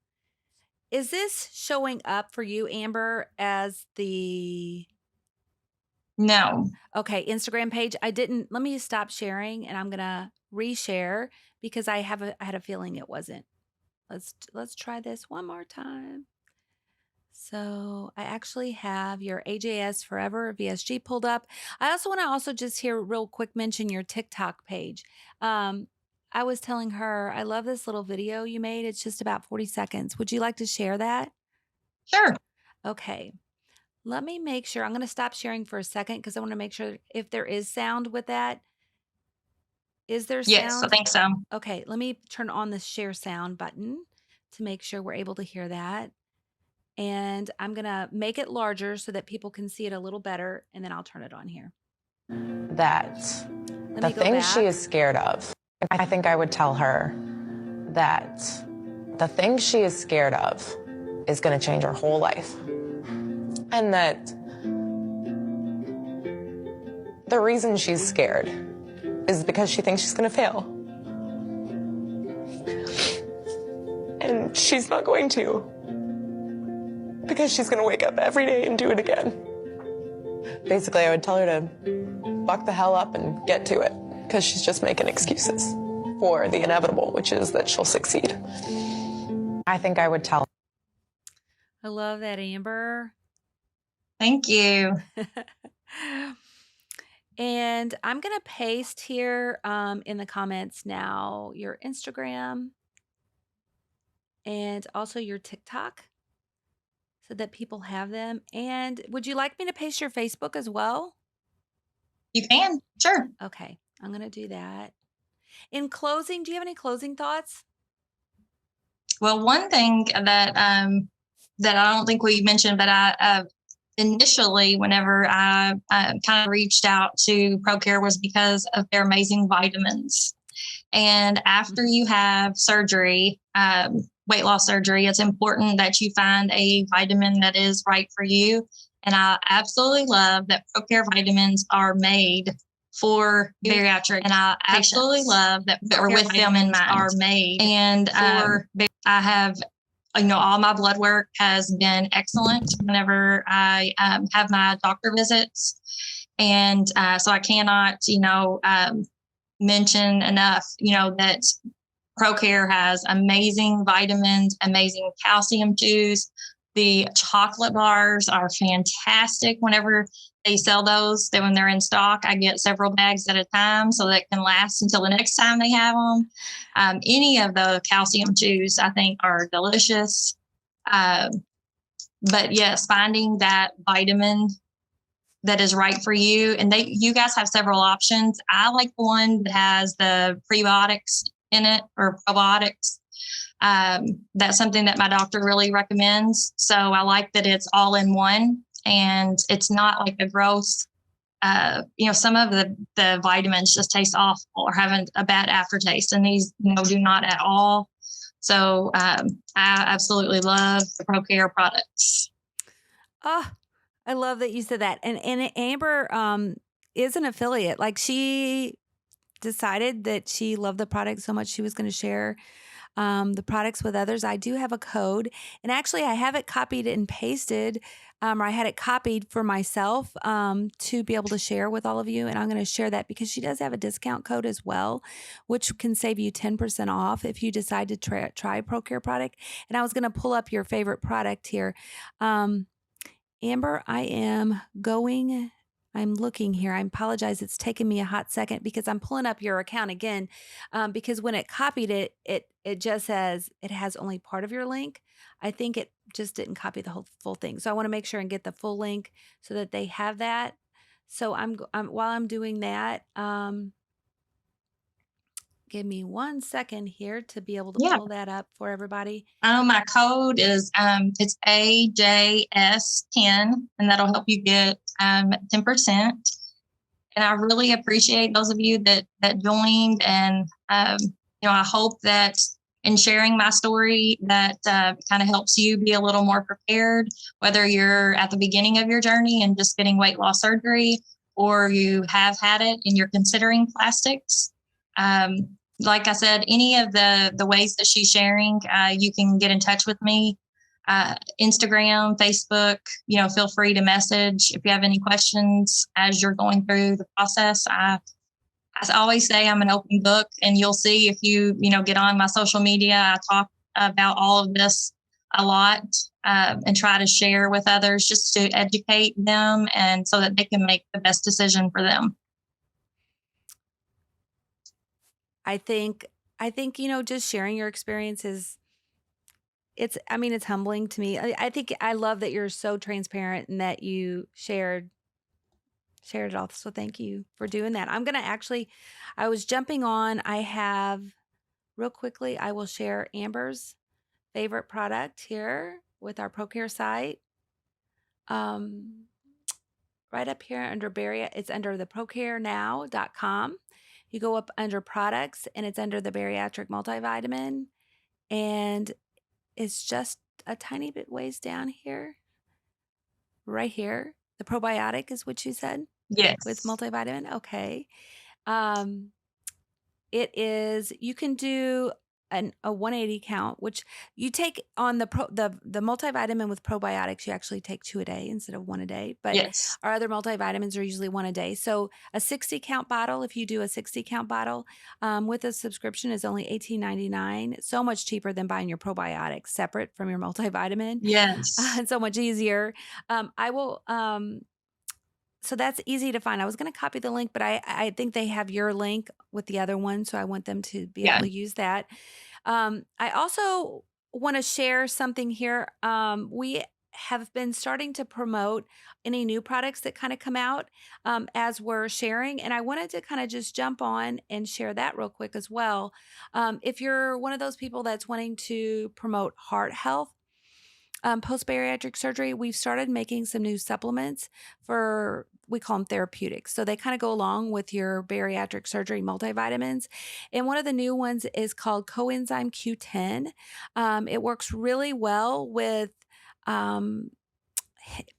Is this showing up for you, Amber, as the No. okay, Instagram page? Let me stop sharing and I'm going to reshare because I had a feeling it wasn't. Let's try this one more time. So I actually have your AJS Forever VSG pulled up. I also want to just here real quick mention your TikTok page. I was telling her, I love this little video you made. It's just about 40 seconds. Would you like to share that? Sure. Okay. Let me make sure. I'm going to stop sharing for a second because I want to make sure if there is sound with that. Is there sound? Yes, I think so. Okay. Let me turn on the share sound button to make sure we're able to hear that. And I'm going to make it larger so that people can see it a little better. And then I'll turn it on here. That the thing she is scared of, I think I would tell her that the thing she is scared of is going to change her whole life. And that the reason she's scared is because she thinks she's going to fail. And she's not going to. Because she's going to wake up every day and do it again. Basically, I would tell her to buck the hell up and get to it. Because she's just making excuses for the inevitable, which is that she'll succeed. I think I would tell. I love that, Amber. Thank you. And I'm going to paste here in the comments now your Instagram and also your TikTok so that people have them. And would you like me to paste your Facebook as well? You can. Sure. Okay. I'm going to do that. In closing, do you have any closing thoughts? Well, one thing that that I don't think we mentioned, but I initially, whenever I kind of reached out to ProCare, was because of their amazing vitamins. And after you have surgery, weight loss surgery, it's important that you find a vitamin that is right for you. And I absolutely love that ProCare vitamins are made for bariatric, and I absolutely love that with them in mind are made. And I have, all my blood work has been excellent whenever I have my doctor visits, and so I cannot, mention enough, that ProCare has amazing vitamins, amazing calcium juice. The chocolate bars are fantastic. Whenever they sell those, then when they're in stock, I get several bags at a time so that can last until the next time they have them. Any of the calcium juice, I think, are delicious. But yes, finding that vitamin that is right for you. And you guys have several options. I like the one that has the prebiotics in it, or probiotics. That's something that my doctor really recommends. So I like that it's all in one, and it's not like a gross, some of the vitamins just taste awful or have a bad aftertaste, and these, do not at all. So I absolutely love the ProCare products. Oh, I love that you said that. And Amber is an affiliate. Like, she decided that she loved the product so much she was going to share the products with others. I do have a code, and actually I have it copied and pasted or I had it copied for myself to be able to share with all of you. And I'm going to share that because she does have a discount code as well, which can save you 10% off if you decide to try ProCare product. And I was going to pull up your favorite product here. Amber, I'm looking here. I apologize. It's taken me a hot second because I'm pulling up your account again. Because when it copied it, it just says it has only part of your link. I think it just didn't copy the whole full thing. So I want to make sure and get the full link so that they have that. So while I'm doing that, give me 1 second here to be able to Yeah. pull that up for everybody. My code is it's AJS10, and that'll help you get 10%. And I really appreciate those of you that joined, and I hope that in sharing my story that kind of helps you be a little more prepared, whether you're at the beginning of your journey and just getting weight loss surgery, or you have had it and you're considering plastics. Like I said, any of the ways that she's sharing, you can get in touch with me. Instagram, Facebook, feel free to message if you have any questions as you're going through the process. I always say I'm an open book, and you'll see if you get on my social media, I talk about all of this a lot, and try to share with others just to educate them and so that they can make the best decision for them. I think, just sharing your experiences, it's humbling to me. I think I love that you're so transparent and that you shared it all. So thank you for doing that. I was jumping on. Real quickly, I will share Amber's favorite product here with our ProCare site. Right up here under it's under the procarenow.com. You go up under products and it's under the bariatric multivitamin, and it's just a tiny bit ways down here. Right here. The probiotic is what you said? Yes. With multivitamin? Okay. It is, you can do a 180 count, which you take on the multivitamin with probiotics. You actually take 2 a day instead of 1 a day. But Yes. our other multivitamins are usually 1 a day. So a 60 count bottle, if you do a 60 count bottle with a subscription, is only $18.99. So much cheaper than buying your probiotics separate from your multivitamin. Yes. And so much easier. I will. So that's easy to find. I was going to copy the link, but I think they have your link with the other one. So I want them to be able to use that. I also want to share something here. We have been starting to promote any new products that kind of come out as we're sharing. And I wanted to kind of just jump on and share that real quick as well. If you're one of those people that's wanting to promote heart health, post-bariatric surgery, we've started making some new supplements we call them therapeutics. So they kind of go along with your bariatric surgery multivitamins. And one of the new ones is called coenzyme Q10. It works really well with,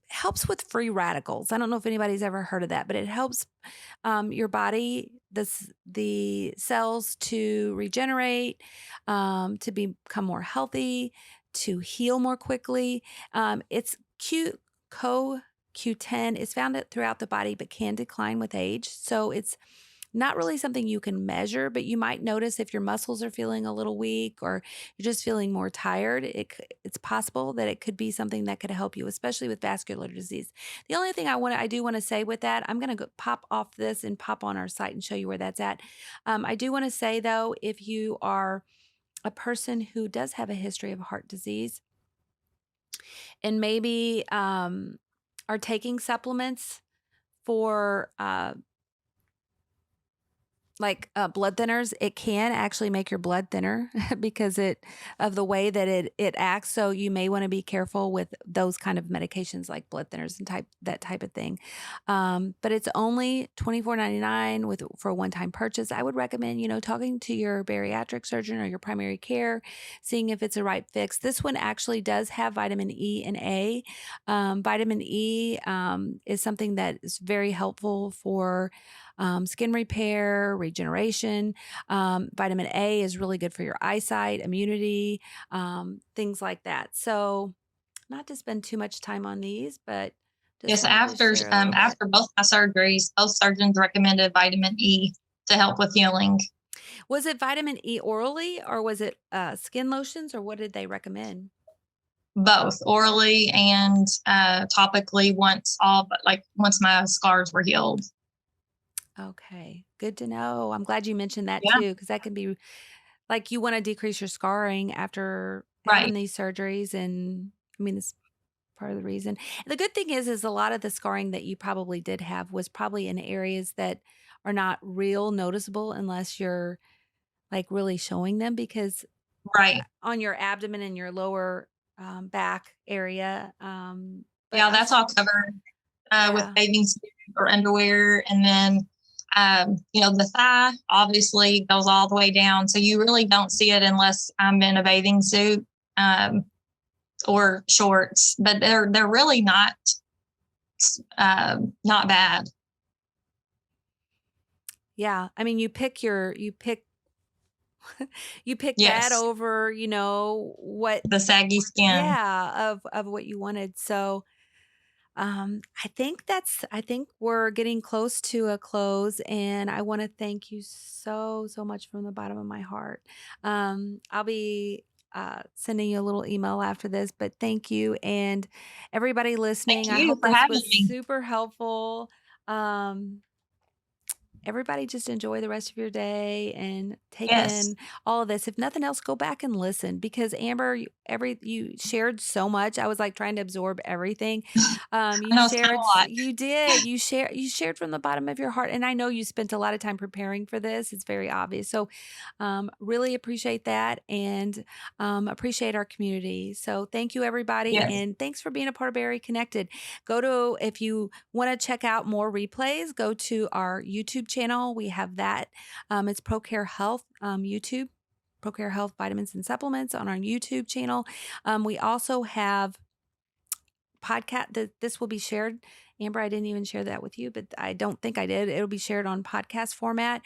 helps with free radicals. I don't know if anybody's ever heard of that, but it helps your body, the cells to regenerate, to become more healthy, to heal more quickly. It's CoQ10 is found throughout the body, but can decline with age. So it's not really something you can measure, but you might notice if your muscles are feeling a little weak or you're just feeling more tired. It's possible that it could be something that could help you, especially with vascular disease. The only thing I do want to say with that, I'm going to pop off this and pop on our site and show you where that's at. I do want to say though, if you are a person who does have a history of heart disease and maybe are taking supplements for blood thinners, it can actually make your blood thinner because of the way that it acts. So you may want to be careful with those kind of medications like blood thinners and that type of thing. But it's only $24.99 for a one-time purchase. I would recommend, talking to your bariatric surgeon or your primary care, seeing if it's a right fix. This one actually does have vitamin E and A. Vitamin E is something that is very helpful for skin repair, regeneration. Vitamin A is really good for your eyesight, immunity, things like that. So Not to spend too much time on these, but just Yes, wanted to share a little bit. after both my surgeries, both surgeons recommended vitamin E to help with healing. Was it vitamin E orally or was it skin lotions or what did they recommend? Both orally and topically once my scars were healed. Okay, good to know. I'm glad you mentioned that Yeah, too, because that can be like you want to decrease your scarring after right, having these surgeries. And I mean, it's part of the reason. And the good thing is a lot of the scarring that you probably did have was probably in areas that are not real noticeable unless you're like really showing them because right. on your abdomen and your lower back area. But Yeah, I'm, that's all covered with yeah. bathing suit or underwear, and then the thigh obviously goes all the way down, so you really don't see it unless I'm in a bathing suit um, or shorts. But they're really not bad. Yeah, I mean, you pick that Yes, over, what the saggy skin. yeah, of what you wanted. So, I think we're getting close to a close and I want to thank you so so much from the bottom of my heart. I'll be sending you a little email after this, but thank you and everybody Thank listening. I you hope for this having was me. super helpful. Um, Everybody just enjoy the rest of your day and take Yes, in all of this. If nothing else, go back and listen because Amber, you shared so much. I was like trying to absorb everything. I know it's kind of a lot. You did, you shared from the bottom of your heart. And I know you spent a lot of time preparing for this. It's very obvious. So, really appreciate that and, appreciate our community. So thank you everybody. Yes, And thanks for being a part of Berry Connected. If you want to check out more replays, go to our YouTube channel. We have that. It's ProCare Health YouTube. ProCare Health Vitamins and Supplements on our YouTube channel. We also have podcast that this will be shared. Amber, I didn't even share that with you, but I don't think I did. It'll be shared on podcast format.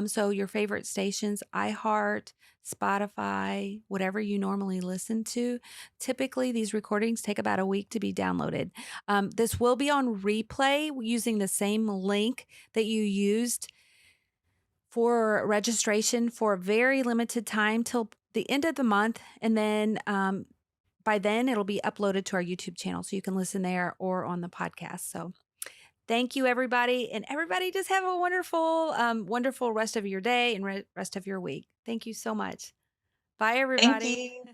So your favorite stations, iHeart, Spotify, whatever you normally listen to. Typically, these recordings take about a week to be downloaded. This will be on replay using the same link that you used for registration for a very limited time till the end of the month. And then by then, it'll be uploaded to our YouTube channel so you can listen there or on the podcast. So thank you, everybody. And everybody just have a wonderful, wonderful rest of your day and rest of your week. Thank you so much. Bye, thank everybody. you.